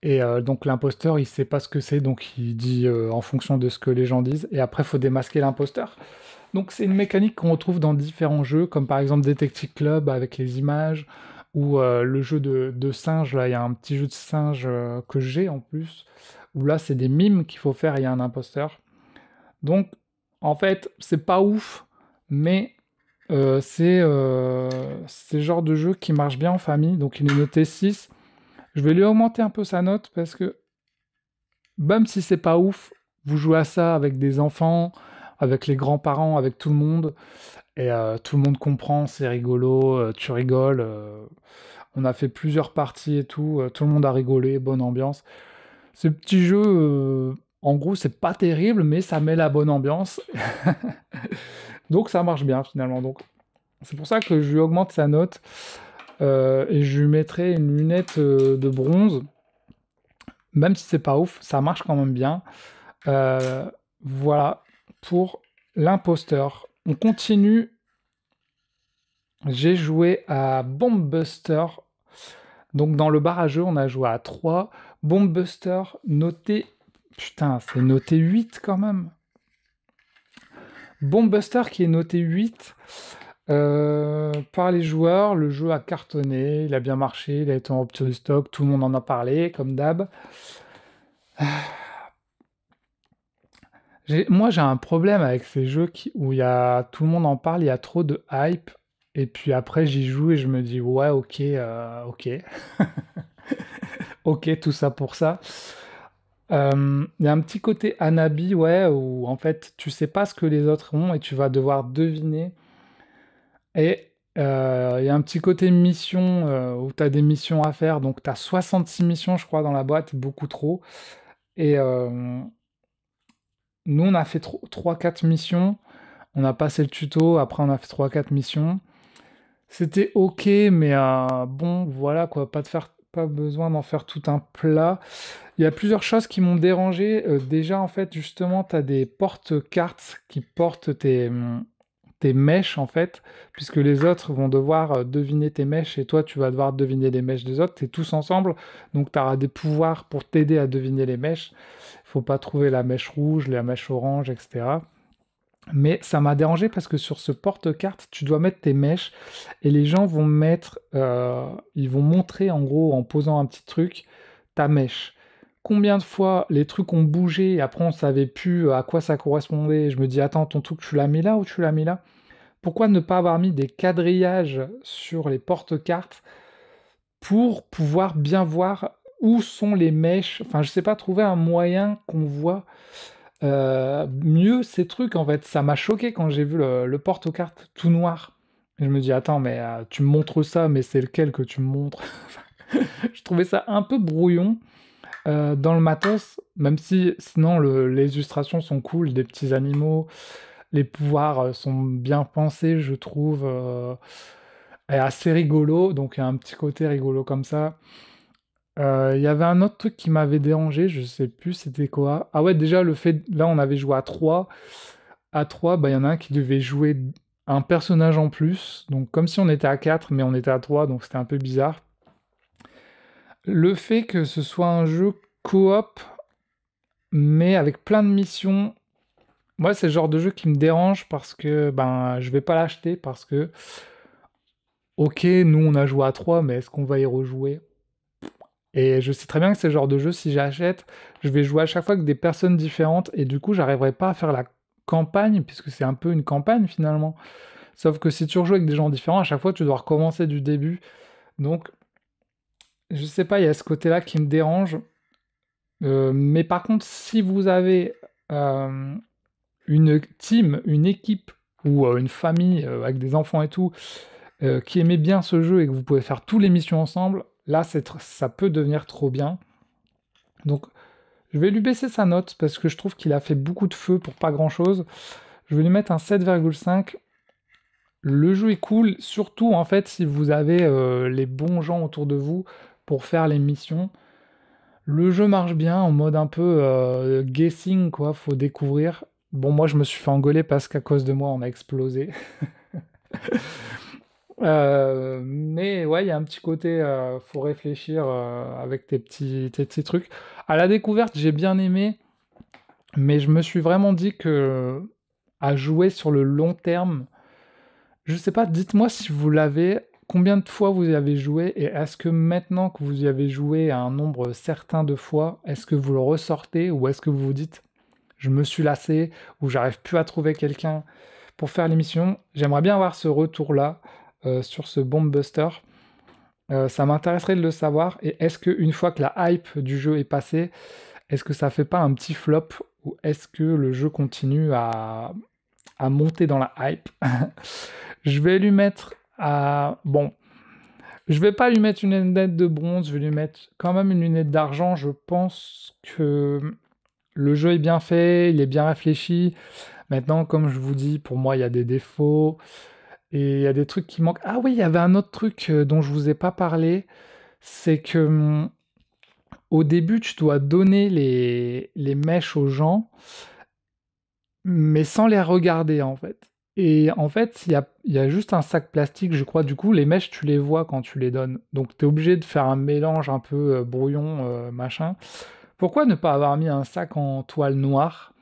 Et donc l'imposteur, il sait pas ce que c'est, donc il dit en fonction de ce que les gens disent. Et après, il faut démasquer l'imposteur. Donc c'est une mécanique qu'on retrouve dans différents jeux, comme par exemple Detective Club avec les images, ou le jeu de singe, là, il y a un petit jeu de singe que j'ai en plus, où là, c'est des mimes qu'il faut faire et il y a un imposteur. Donc, en fait, c'est pas ouf, mais c'est le genre de jeu qui marche bien en famille, donc il est noté 6. Je vais lui augmenter un peu sa note parce que même si c'est pas ouf, vous jouez à ça avec des enfants, avec les grands-parents, avec tout le monde, et tout le monde comprend, c'est rigolo, tu rigoles. On a fait plusieurs parties et tout, tout le monde a rigolé, bonne ambiance. Ce petit jeu, en gros, c'est pas terrible, mais ça met la bonne ambiance. Donc ça marche bien finalement. Donc c'est pour ça que je lui augmente sa note et je lui mettrai une lunette de bronze. Même si c'est pas ouf, ça marche quand même bien. Euh, voilà pour l'imposteur. On continue. J'ai joué à Bomb Buster. Donc dans le bar à jeu, on a joué à 3. Bomb Buster noté... Putain, c'est noté 8 quand même. Bomb Buster qui est noté 8 par les joueurs. Le jeu a cartonné, il a bien marché, il a été en rupture de stock, tout le monde en a parlé, comme d'hab. Moi, j'ai un problème avec ces jeux où tout le monde en parle, il y a trop de hype. Et puis après, j'y joue et je me dis, ouais, ok, ok, ok, tout ça pour ça. Il y a un petit côté Anabi, ouais, où en fait, tu sais pas ce que les autres ont et tu vas devoir deviner. Et Il y a un petit côté mission où tu as des missions à faire. Donc tu as 66 missions, je crois, dans la boîte, beaucoup trop. Et nous, on a fait 3-4 missions. On a passé le tuto, après on a fait 3-4 missions. C'était ok, mais bon, voilà quoi, pas besoin d'en faire tout un plat. Il y a plusieurs choses qui m'ont dérangé. Déjà, en fait, justement, tu as des porte-cartes qui portent tes mèches, en fait, puisque les autres vont devoir deviner tes mèches et toi, tu vas devoir deviner les mèches des autres. T'es tous ensemble, donc tu auras des pouvoirs pour t'aider à deviner les mèches. Il faut pas trouver la mèche rouge, la mèche orange, etc. Mais ça m'a dérangé parce que sur ce porte-carte, tu dois mettre tes mèches et les gens vont ils vont montrer en gros en posant un petit truc ta mèche. Combien de fois les trucs ont bougé et après on savait plus à quoi ça correspondait. Je me dis attends, ton truc tu l'as mis là ou tu l'as mis là? Pourquoi ne pas avoir mis des quadrillages sur les porte-cartes pour pouvoir bien voir où sont les mèches? Enfin, je sais pas, trouver un moyen qu'on voit mieux ces trucs en fait. Ça m'a choqué quand j'ai vu le porte-cartes tout noir. Et je me dis, attends, mais tu me montres ça, mais c'est lequel que tu me montres? Je trouvais ça un peu brouillon dans le matos, même si sinon les illustrations sont cool, des petits animaux, les pouvoirs sont bien pensés, je trouve, et assez rigolo, donc il y a un petit côté rigolo comme ça. Il y avait un autre truc qui m'avait dérangé, je sais plus c'était quoi. Ah ouais, déjà le fait, là on avait joué à 3. À 3, bah, il y en a un qui devait jouer un personnage en plus, donc comme si on était à 4, mais on était à 3, donc c'était un peu bizarre. Le fait que ce soit un jeu coop, mais avec plein de missions, moi c'est le genre de jeu qui me dérange parce que ben je vais pas l'acheter parce que ok, nous on a joué à 3, mais est-ce qu'on va y rejouer? Et je sais très bien que c'est le genre de jeu, si j'achète, je vais jouer à chaque fois avec des personnes différentes, et du coup, j'arriverai pas à faire la campagne, puisque c'est un peu une campagne finalement. Sauf que si tu rejoues avec des gens différents, à chaque fois, tu dois recommencer du début. Donc, je sais pas, il y a ce côté-là qui me dérange. Mais par contre, si vous avez euh, une team, une équipe, ou une famille avec des enfants et tout, qui aimait bien ce jeu et que vous pouvez faire toutes les missions ensemble, là, ça peut devenir trop bien. Donc, je vais lui baisser sa note parce que je trouve qu'il a fait beaucoup de feu pour pas grand chose. Je vais lui mettre un 7,5. Le jeu est cool, surtout en fait si vous avez les bons gens autour de vous pour faire les missions. Le jeu marche bien en mode un peu guessing quoi, faut découvrir. Bon, moi je me suis fait engueuler parce qu'à cause de moi on a explosé. Mais ouais, il y a un petit côté, faut réfléchir avec tes petits trucs. À la découverte, j'ai bien aimé. Mais je me suis vraiment dit que à jouer sur le long terme, je sais pas, dites-moi si vous l'avez, combien de fois vous y avez joué et est-ce que maintenant que vous y avez joué à un nombre certain de fois, est-ce que vous le ressortez ou est-ce que vous vous dites je me suis lassé ou j'arrive plus à trouver quelqu'un pour faire l'émission? J'aimerais bien avoir ce retour-là sur ce Bomb Buster. Ça m'intéresserait de le savoir et est-ce que une fois que la hype du jeu est passée, est-ce que ça fait pas un petit flop ou est-ce que le jeu continue à monter dans la hype? Je vais lui mettre à... Bon, je vais pas lui mettre une lunette de bronze, je vais lui mettre quand même une lunette d'argent. Je pense que le jeu est bien fait, il est bien réfléchi. Maintenant, comme je vous dis, pour moi, il y a des défauts et il y a des trucs qui manquent. Ah oui, il y avait un autre truc dont je vous ai pas parlé, c'est que au début, tu dois donner les mèches aux gens, mais sans les regarder en fait. Et en fait, il y a juste un sac plastique, je crois. Du coup, les mèches, tu les vois quand tu les donnes. Donc, tu es obligé de faire un mélange un peu brouillon, machin. Pourquoi ne pas avoir mis un sac en toile noire,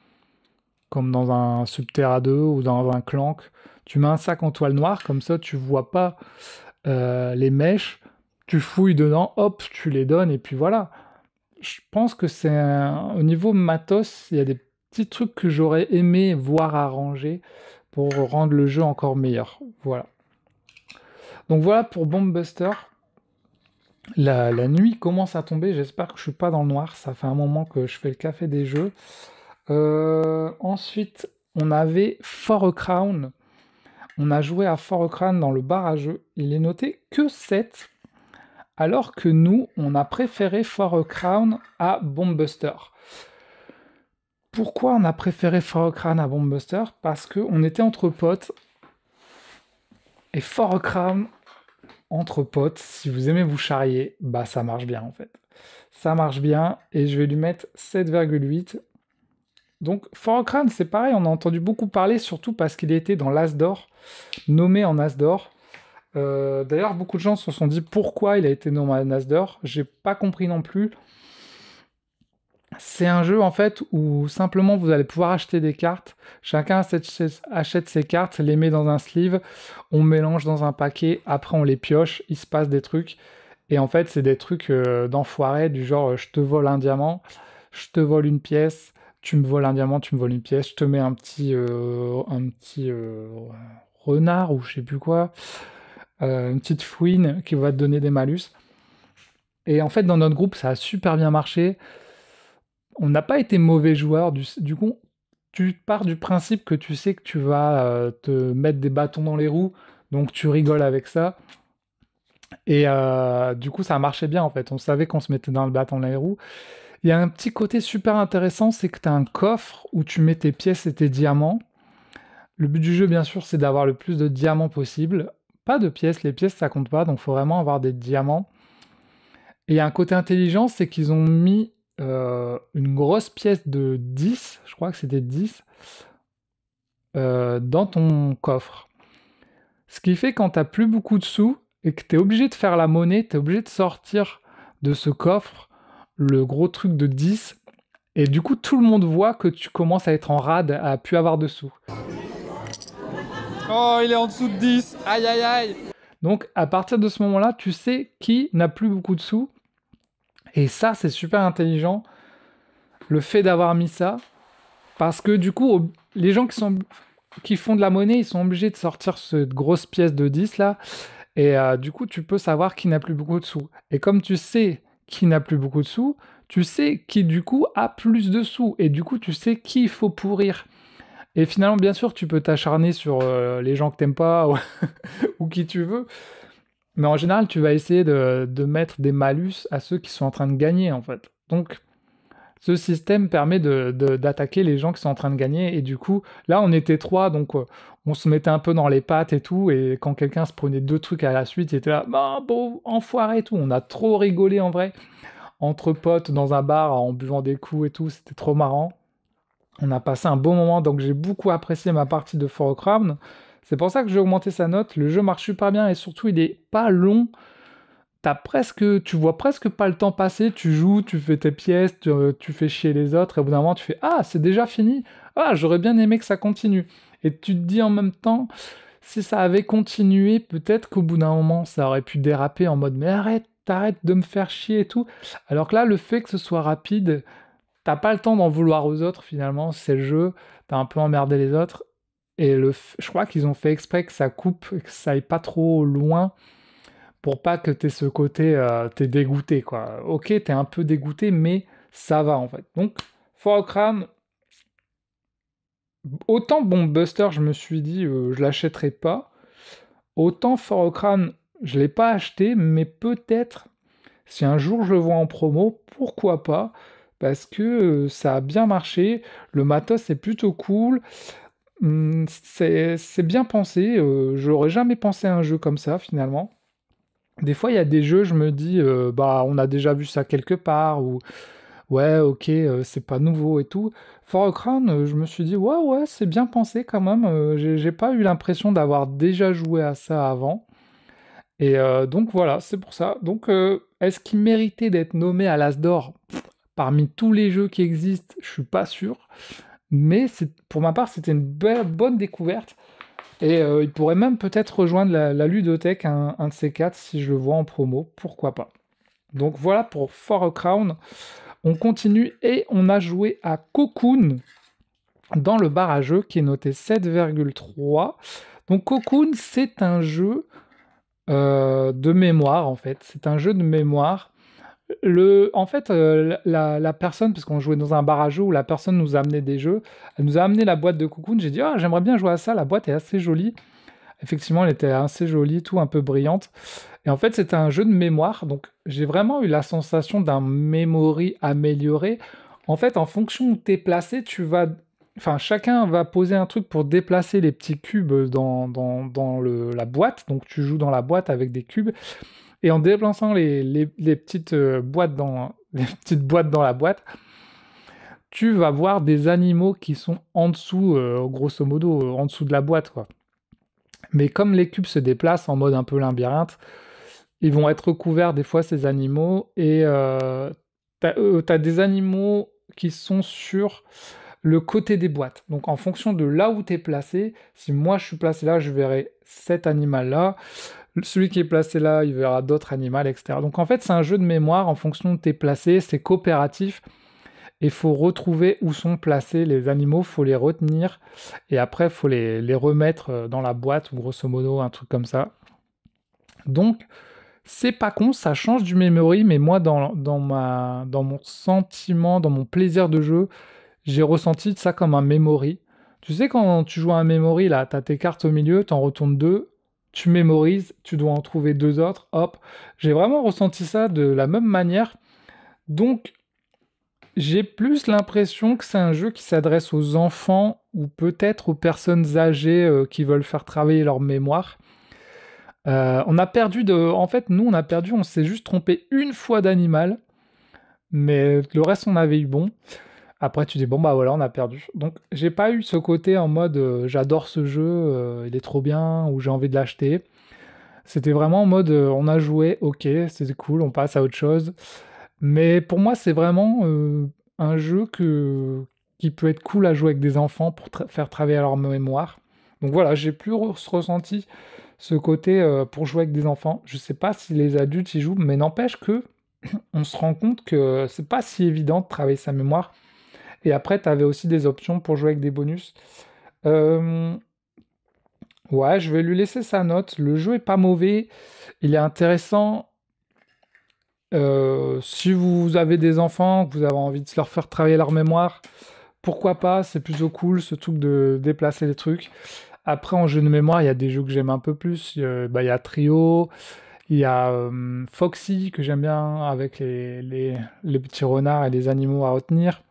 comme dans un Subterra 2 ou dans un Clank? Tu mets un sac en toile noire, comme ça, tu vois pas les mèches. Tu fouilles dedans, hop, tu les donnes, et puis voilà. Je pense que au niveau matos, il y a des petits trucs que j'aurais aimé voir arranger pour rendre le jeu encore meilleur. Voilà. Donc voilà pour Bomb Buster. La nuit commence à tomber, j'espère que je suis pas dans le noir, ça fait un moment que je fais le café des jeux. Ensuite, on avait For a Crown. On a joué à Fort Ocrane dans le bar à jeux. Il est noté que 7, alors que nous, on a préféré Fort Ocrane à Bombbuster. Pourquoi on a préféré Fort Ocrane à Bombbuster? Parce qu'on était entre potes. Et Fort Ocrane, entre potes, si vous aimez vous charrier, bah ça marche bien en fait. Ça marche bien, et je vais lui mettre 7,8. Donc Fort Ocrane, c'est pareil, on a entendu beaucoup parler, surtout parce qu'il était dans l'As d'or, nommé en As d'or. D'ailleurs, beaucoup de gens se sont dit pourquoi il a été nommé en As d'or. J'ai pas compris non plus. C'est un jeu en fait où simplement vous allez pouvoir acheter des cartes. Chacun achète ses cartes, les met dans un sleeve, on mélange dans un paquet, après on les pioche, il se passe des trucs. Et en fait, c'est des trucs d'enfoirés, du genre je te vole un diamant, je te vole une pièce, tu me voles un diamant, tu me voles une pièce, je te mets un petit renard ou je sais plus quoi, une petite fouine qui va te donner des malus. Et en fait, dans notre groupe, ça a super bien marché. On n'a pas été mauvais joueurs, du coup, tu pars du principe que tu sais que tu vas te mettre des bâtons dans les roues, donc tu rigoles avec ça. Et du coup, ça marchait bien en fait. On savait qu'on se mettait dans le bâton dans les roues. Il y a un petit côté super intéressant, c'est que tu as un coffre où tu mets tes pièces et tes diamants. Le but du jeu, bien sûr, c'est d'avoir le plus de diamants possible. Pas de pièces, les pièces ça compte pas, donc il faut vraiment avoir des diamants. Et il y a un côté intelligent, c'est qu'ils ont mis une grosse pièce de 10, je crois que c'était 10, dans ton coffre. Ce qui fait quand t'as plus beaucoup de sous et que t'es obligé de faire la monnaie, t'es obligé de sortir de ce coffre le gros truc de 10, et du coup tout le monde voit que tu commences à être en rade, à plus avoir de sous. Oh, il est en dessous de 10, aïe aïe aïe. Donc à partir de ce moment-là, tu sais qui n'a plus beaucoup de sous, et ça c'est super intelligent, le fait d'avoir mis ça, parce que du coup, les gens qui font de la monnaie, ils sont obligés de sortir cette grosse pièce de 10 là, et du coup, tu peux savoir qui n'a plus beaucoup de sous. Et comme tu sais qui n'a plus beaucoup de sous, tu sais qui du coup a plus de sous, et du coup, tu sais qui il faut pourrir. Et finalement, bien sûr, tu peux t'acharner sur les gens que t'aimes pas ou qui tu veux, mais en général, tu vas essayer de mettre des malus à ceux qui sont en train de gagner en fait. Donc, ce système permet d'attaquer les gens qui sont en train de gagner, et du coup, là on était trois, donc on se mettait un peu dans les pattes et tout, et quand quelqu'un se prenait deux trucs à la suite, il était là, bah bon, enfoiré et tout, on a trop rigolé en vrai, entre potes dans un bar en buvant des coups et tout, c'était trop marrant. On a passé un bon moment, donc j'ai beaucoup apprécié ma partie de Fort Ocrane. C'est pour ça que j'ai augmenté sa note, le jeu marche super bien, et surtout il est pas long. Tu vois presque pas le temps passer, tu joues, tu fais tes pièces, tu fais chier les autres, et au bout d'un moment tu fais «Ah, c'est déjà fini? Ah, j'aurais bien aimé que ça continue». Et tu te dis en même temps, si ça avait continué, peut-être qu'au bout d'un moment ça aurait pu déraper en mode «Mais arrête, t'arrêtes de me faire chier et tout». Alors que là, le fait que ce soit rapide, t'as pas le temps d'en vouloir aux autres finalement, c'est le jeu, t'as un peu emmerdé les autres, et je crois qu'ils ont fait exprès que ça coupe, et que ça aille pas trop loin, pour pas que t'aies ce côté, t'es dégoûté, quoi. Ok, t'es un peu dégoûté, mais ça va, en fait. Donc, Fort Ocrane, autant Buster, je me suis dit, je l'achèterai pas, autant Fort Ocrane, je l'ai pas acheté, mais peut-être, si un jour je le vois en promo, pourquoi pas, parce que ça a bien marché, le matos est plutôt cool, c'est bien pensé, j'aurais jamais pensé à un jeu comme ça, finalement. Des fois, il y a des jeux, je me dis, bah, on a déjà vu ça quelque part, ou ouais, ok, c'est pas nouveau et tout. For a Crown, je me suis dit, ouais, ouais, c'est bien pensé quand même. J'ai pas eu l'impression d'avoir déjà joué à ça avant. Et donc voilà, c'est pour ça. Donc, est-ce qu'il méritait d'être nommé à l'As d'or? Parmi tous les jeux qui existent, je suis pas sûr. Mais pour ma part, c'était une bonne découverte. Et il pourrait même peut-être rejoindre la ludothèque, un de ces quatre, si je le vois en promo, pourquoi pas. Donc voilà pour For a Crown. On continue et on a joué à Cocoon dans le bar à jeux qui est noté 7,3. Donc Cocoon, c'est un jeu de mémoire en fait. C'est un jeu de mémoire. En fait, la personne, parce qu'on jouait dans un bar à jeux où la personne nous a amené des jeux, elle nous a amené la boîte de Cocoon. J'ai dit, ah, j'aimerais bien jouer à ça, la boîte est assez jolie. Effectivement, elle était assez jolie, tout un peu brillante. Et en fait, c'était un jeu de mémoire, donc j'ai vraiment eu la sensation d'un memory amélioré. En fait, en fonction où tu es placé, enfin, chacun va poser un truc pour déplacer les petits cubes dans la boîte. Donc tu joues dans la boîte avec des cubes. Et en déplaçant les petites boîtes les petites boîtes dans la boîte, tu vas voir des animaux qui sont en dessous, grosso modo, en dessous de la boîte, quoi. Mais comme les cubes se déplacent en mode un peu labyrinthe, ils vont être recouverts des fois ces animaux et tu des animaux qui sont sur le côté des boîtes. Donc en fonction de là où tu es placé, si moi je suis placé là, je verrai cet animal-là. Celui qui est placé là, il verra d'autres animaux, etc. Donc en fait, c'est un jeu de mémoire en fonction de tes placés, c'est coopératif. Il faut retrouver où sont placés les animaux, faut les retenir, et après, il faut les remettre dans la boîte, ou grosso modo, un truc comme ça. Donc, c'est pas con, ça change du memory, mais moi, dans mon sentiment, dans mon plaisir de jeu, j'ai ressenti ça comme un memory. Tu sais, quand tu joues à un memory, là, t'as tes cartes au milieu, t'en retournes deux, tu mémorises, tu dois en trouver deux autres, hop. J'ai vraiment ressenti ça de la même manière. Donc, j'ai plus l'impression que c'est un jeu qui s'adresse aux enfants ou peut-être aux personnes âgées qui veulent faire travailler leur mémoire. On a perdu de... En fait, nous, on a perdu, on s'est juste trompé une fois d'animal, mais le reste, on avait eu bon. Après, tu dis, bon, bah voilà, on a perdu. Donc, j'ai pas eu ce côté en mode j'adore ce jeu, il est trop bien, ou j'ai envie de l'acheter. C'était vraiment en mode on a joué, ok, c'était cool, on passe à autre chose. Mais pour moi, c'est vraiment un jeu qui peut être cool à jouer avec des enfants pour faire travailler leur mémoire. Donc voilà, j'ai plus ressenti ce côté pour jouer avec des enfants. Je sais pas si les adultes y jouent, mais n'empêche que on se rend compte que c'est pas si évident de travailler sa mémoire. Et après, tu avais aussi des options pour jouer avec des bonus. Euh, ouais, je vais lui laisser sa note. Le jeu est pas mauvais, il est intéressant. Si vous avez des enfants, que vous avez envie de leur faire travailler leur mémoire, pourquoi pas, c'est plutôt cool ce truc de déplacer les trucs. Après, en jeu de mémoire, il y a des jeux que j'aime un peu plus. Il y a Trio, il y a Foxy que j'aime bien avec les petits renards et les animaux à retenir.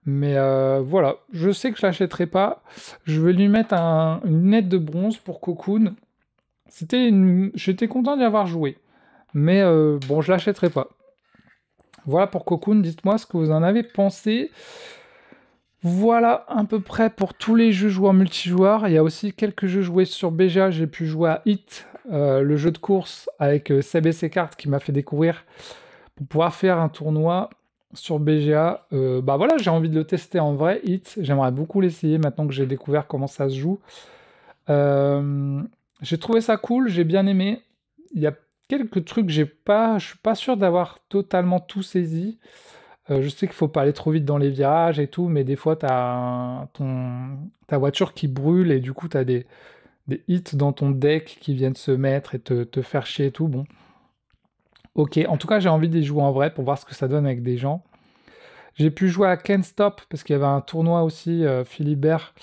Mais voilà, je sais que je l'achèterai pas. Je vais lui mettre une lunette de bronze pour Cocoon. J'étais content d'y avoir joué. Mais bon, je l'achèterai pas. Voilà pour Cocoon, dites-moi ce que vous en avez pensé. Voilà à peu près pour tous les jeux joueurs multijoueurs. Il y a aussi quelques jeux joués sur BGA. J'ai pu jouer à Hit, le jeu de course avec CBC Cartes qui m'a fait découvrir pour pouvoir faire un tournoi sur BGA. Bah voilà, j'ai envie de le tester en vrai, Hit. J'aimerais beaucoup l'essayer maintenant que j'ai découvert comment ça se joue. Euh, j'ai trouvé ça cool, j'ai bien aimé. Il y a quelques trucs, je suis pas sûr d'avoir totalement tout saisi. Je sais qu'il faut pas aller trop vite dans les virages et tout, mais des fois, ta voiture qui brûle et du coup, tu as des hits dans ton deck qui viennent se mettre et te faire chier et tout. Bon, ok. En tout cas, j'ai envie d'y jouer en vrai pour voir ce que ça donne avec des gens. J'ai pu jouer à Can't Stop parce qu'il y avait un tournoi aussi, Philibert.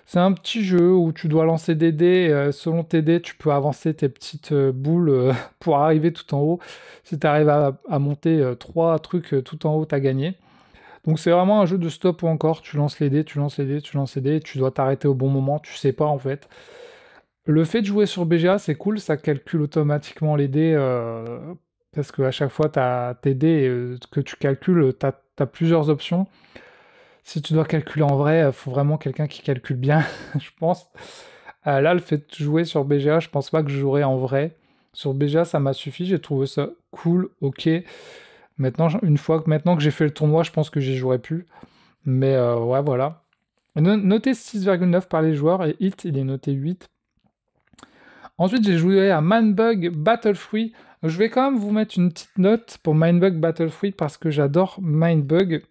C'est un petit jeu où tu dois lancer des dés. Selon tes dés, tu peux avancer tes petites boules pour arriver tout en haut. Si tu arrives à monter trois trucs tout en haut, tu as gagné. Donc c'est vraiment un jeu de stop ou encore. Tu lances les dés, tu lances les dés, tu lances les dés. Tu dois t'arrêter au bon moment. Tu sais pas en fait. Le fait de jouer sur BGA, c'est cool. Ça calcule automatiquement les dés. Parce qu'à chaque fois, tu as tes dés que tu calcules, tu as plusieurs options. Si tu dois calculer en vrai, il faut vraiment quelqu'un qui calcule bien, je pense. Là, le fait de jouer sur BGA, je pense pas que je jouerai en vrai. Sur BGA, ça m'a suffi, j'ai trouvé ça cool, ok. Maintenant que j'ai fait le tournoi, je pense que j'y jouerai plus. Mais ouais, voilà. Noté 6,9 par les joueurs et Hit, il est noté 8. Ensuite, j'ai joué à Mindbug Battlefree. Je vais quand même vous mettre une petite note pour Mindbug Battlefree parce que j'adore Mindbug.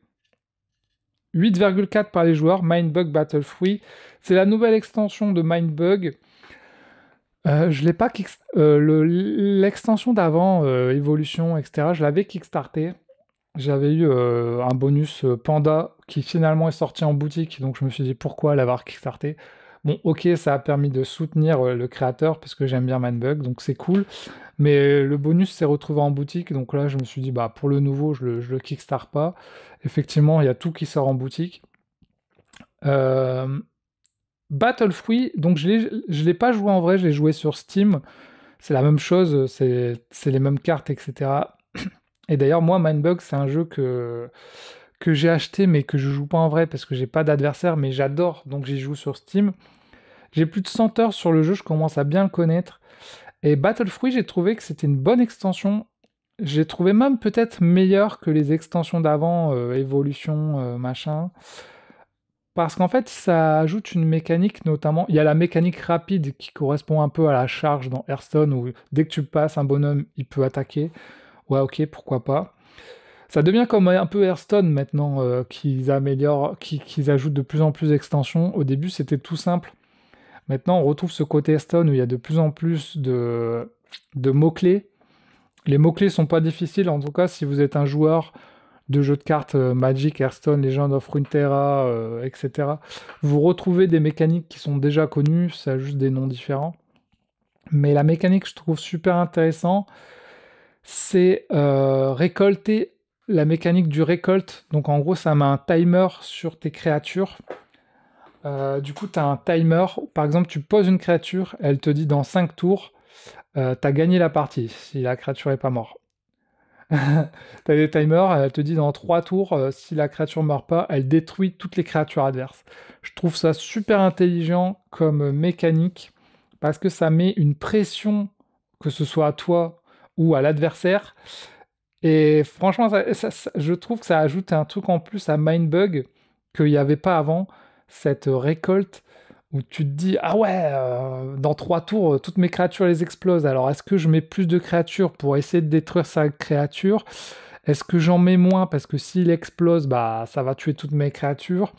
8,4 par les joueurs, Mindbug Battlefree. C'est la nouvelle extension de Mindbug. Je l'ai pas l'extension d'avant, Evolution, etc. Je l'avais kickstarté. J'avais eu un bonus Panda qui finalement est sorti en boutique, donc je me suis dit pourquoi l'avoir kickstarté. Bon, ok, ça a permis de soutenir le créateur parce que j'aime bien Mindbug, donc c'est cool. Mais le bonus s'est retrouvé en boutique, donc là je me suis dit, bah pour le nouveau, je le kickstart pas. Effectivement, il y a tout qui sort en boutique. Euh, Battlefree, donc je l'ai pas joué en vrai, je l'ai joué sur Steam. C'est la même chose, c'est les mêmes cartes, etc. Et d'ailleurs, moi, Mindbug, c'est un jeu que j'ai acheté, mais que je joue pas en vrai parce que j'ai pas d'adversaire, mais j'adore, donc j'y joue sur Steam. J'ai plus de 100 heures sur le jeu, je commence à bien le connaître. Et Battlefree, j'ai trouvé que c'était une bonne extension. J'ai trouvé même peut-être meilleur que les extensions d'avant, Evolution, machin. Parce qu'en fait, ça ajoute une mécanique, notamment. Il y a la mécanique rapide qui correspond un peu à la charge dans Hearthstone, où dès que tu passes un bonhomme, il peut attaquer. Ouais, ok, pourquoi pas. Ça devient comme un peu Hearthstone maintenant, qu'ils améliorent, qu'ils ajoutent de plus en plus d'extensions. Au début, c'était tout simple. Maintenant, on retrouve ce côté Hearthstone où il y a de plus en plus de mots-clés. Les mots-clés sont pas difficiles, en tout cas, si vous êtes un joueur de jeux de cartes Magic, Hearthstone, Legend of Runeterra, etc. Vous retrouvez des mécaniques qui sont déjà connues, ça a juste des noms différents. Mais la mécanique que je trouve super intéressant, c'est récolter la mécanique du récolte. Donc en gros, ça met un timer sur tes créatures. Du coup, tu as un timer. Par exemple, tu poses une créature, elle te dit dans 5 tours, tu as gagné la partie si la créature est pas morte. T'as des timers, elle te dit dans 3 tours, si la créature meurt pas, elle détruit toutes les créatures adverses. Je trouve ça super intelligent comme mécanique, parce que ça met une pression, que ce soit à toi ou à l'adversaire. Et franchement, je trouve que ça ajoute un truc en plus à Mindbug qu'il n'y avait pas avant, cette récolte où tu te dis, ah ouais, dans 3 tours, toutes mes créatures les explosent. Alors est-ce que je mets plus de créatures pour essayer de détruire sa créature? Est-ce que j'en mets moins parce que s'il explose, bah ça va tuer toutes mes créatures?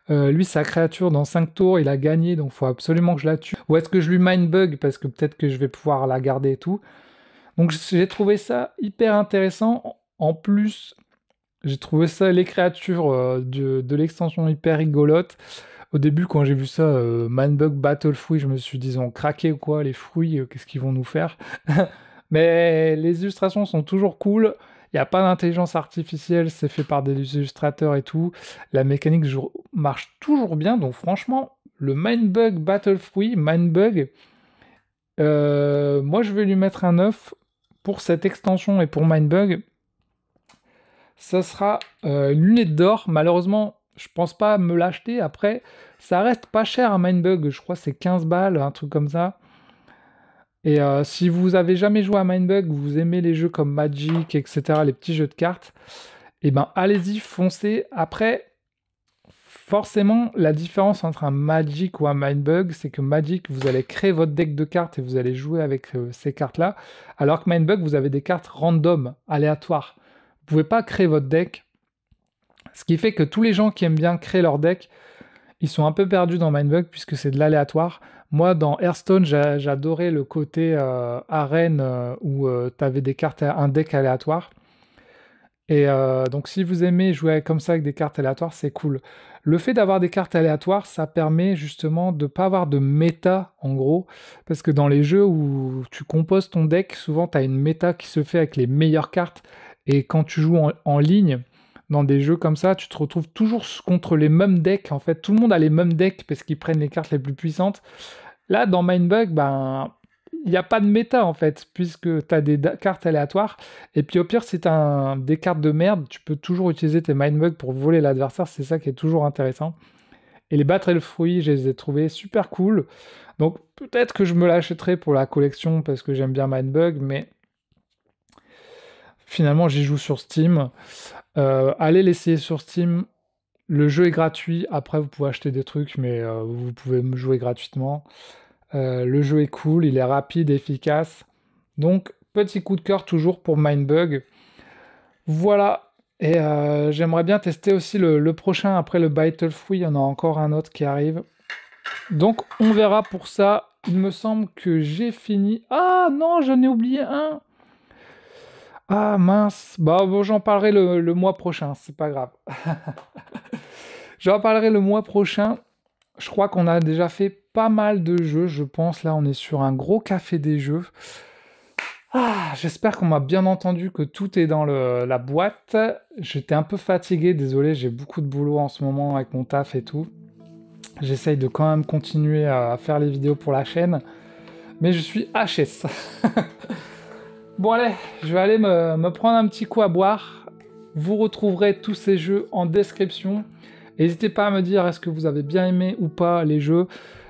Lui, sa créature, dans 5 tours, il a gagné, donc il faut absolument que je la tue. Ou est-ce que je lui mindbug parce que peut-être que je vais pouvoir la garder et tout? Donc j'ai trouvé ça hyper intéressant. En plus, j'ai trouvé ça, les créatures de l'extension hyper rigolotes. Au début, quand j'ai vu ça, Mindbug Battle Fruit, je me suis dit, ils ont craqué ou quoi, les fruits, qu'est-ce qu'ils vont nous faire? Mais les illustrations sont toujours cool. Il n'y a pas d'intelligence artificielle, c'est fait par des illustrateurs et tout. La mécanique marche toujours bien, donc franchement, le Mindbug Battle Fruit, Mindbug, moi je vais lui mettre un 9 pour cette extension et pour Mindbug. Ça sera une lunette d'or. Malheureusement, je pense pas me l'acheter. Après, ça reste pas cher un Mindbug. Je crois que c'est 15 balles, un truc comme ça. Et si vous avez jamais joué à Mindbug, vous aimez les jeux comme Magic, etc., les petits jeux de cartes, et ben allez-y, foncez. Après, forcément, la différence entre un Magic ou un Mindbug, c'est que Magic, vous allez créer votre deck de cartes et vous allez jouer avec ces cartes-là, alors que Mindbug, vous avez des cartes random, aléatoires. Vous pouvez pas créer votre deck, ce qui fait que tous les gens qui aiment bien créer leur deck, ils sont un peu perdus dans Mindbug puisque c'est de l'aléatoire. Moi, dans Hearthstone, j'adorais le côté arène où tu avais des cartes, un deck aléatoire. Et donc, si vous aimez jouer comme ça avec des cartes aléatoires, c'est cool. Le fait d'avoir des cartes aléatoires, ça permet justement de ne pas avoir de méta, en gros, parce que dans les jeux où tu composes ton deck, souvent tu as une méta qui se fait avec les meilleures cartes, et quand tu joues en ligne, dans des jeux comme ça, tu te retrouves toujours contre les mêmes decks, en fait, tout le monde a les mêmes decks parce qu'ils prennent les cartes les plus puissantes. Là, dans Mindbug, ben, il n'y a pas de méta en fait, puisque tu as des cartes aléatoires. Et puis au pire, si tu as des cartes de merde, tu peux toujours utiliser tes Mindbug pour voler l'adversaire. C'est ça qui est toujours intéressant. Et les Battle Fruits, je les ai trouvés super cool. Donc peut-être que je me l'achèterai pour la collection parce que j'aime bien Mindbug, mais finalement j'y joue sur Steam. Allez l'essayer sur Steam. Le jeu est gratuit. Après, vous pouvez acheter des trucs, mais vous pouvez me jouer gratuitement. Le jeu est cool, il est rapide, efficace. Donc, petit coup de cœur toujours pour Mindbug. Voilà. Et j'aimerais bien tester aussi le prochain après le Battlefree. Il y en a encore un autre qui arrive. Donc, on verra pour ça. Il me semble que j'ai fini. Ah non, j'en ai oublié un. Ah mince. Bah, bon, j'en parlerai le mois prochain. C'est pas grave. J'en parlerai le mois prochain. Je crois qu'on a déjà fait pas mal de jeux, je pense. Là, on est sur un gros café des jeux. Ah, j'espère qu'on m'a bien entendu, que tout est dans la boîte. J'étais un peu fatigué, désolé, j'ai beaucoup de boulot en ce moment avec mon taf et tout. J'essaye de quand même continuer à faire les vidéos pour la chaîne, mais je suis HS. Bon allez, je vais aller me prendre un petit coup à boire. Vous retrouverez tous ces jeux en description. N'hésitez pas à me dire est-ce que vous avez bien aimé ou pas les jeux.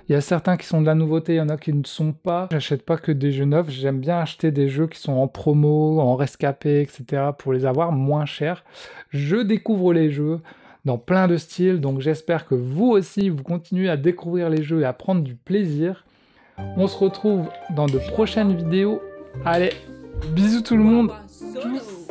Il y a certains qui sont de la nouveauté, il y en a qui ne sont pas. J'achète pas que des jeux neufs, j'aime bien acheter des jeux qui sont en promo, en rescapé, etc. pour les avoir moins chers. Je découvre les jeux dans plein de styles, donc j'espère que vous aussi, vous continuez à découvrir les jeux et à prendre du plaisir. On se retrouve dans de prochaines vidéos. Allez, bisous tout le monde. Tchuss.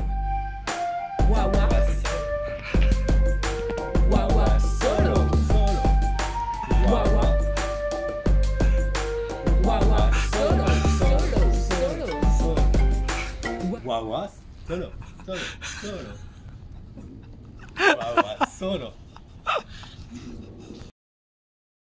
Wawa solo, solo, solo. Wawa solo.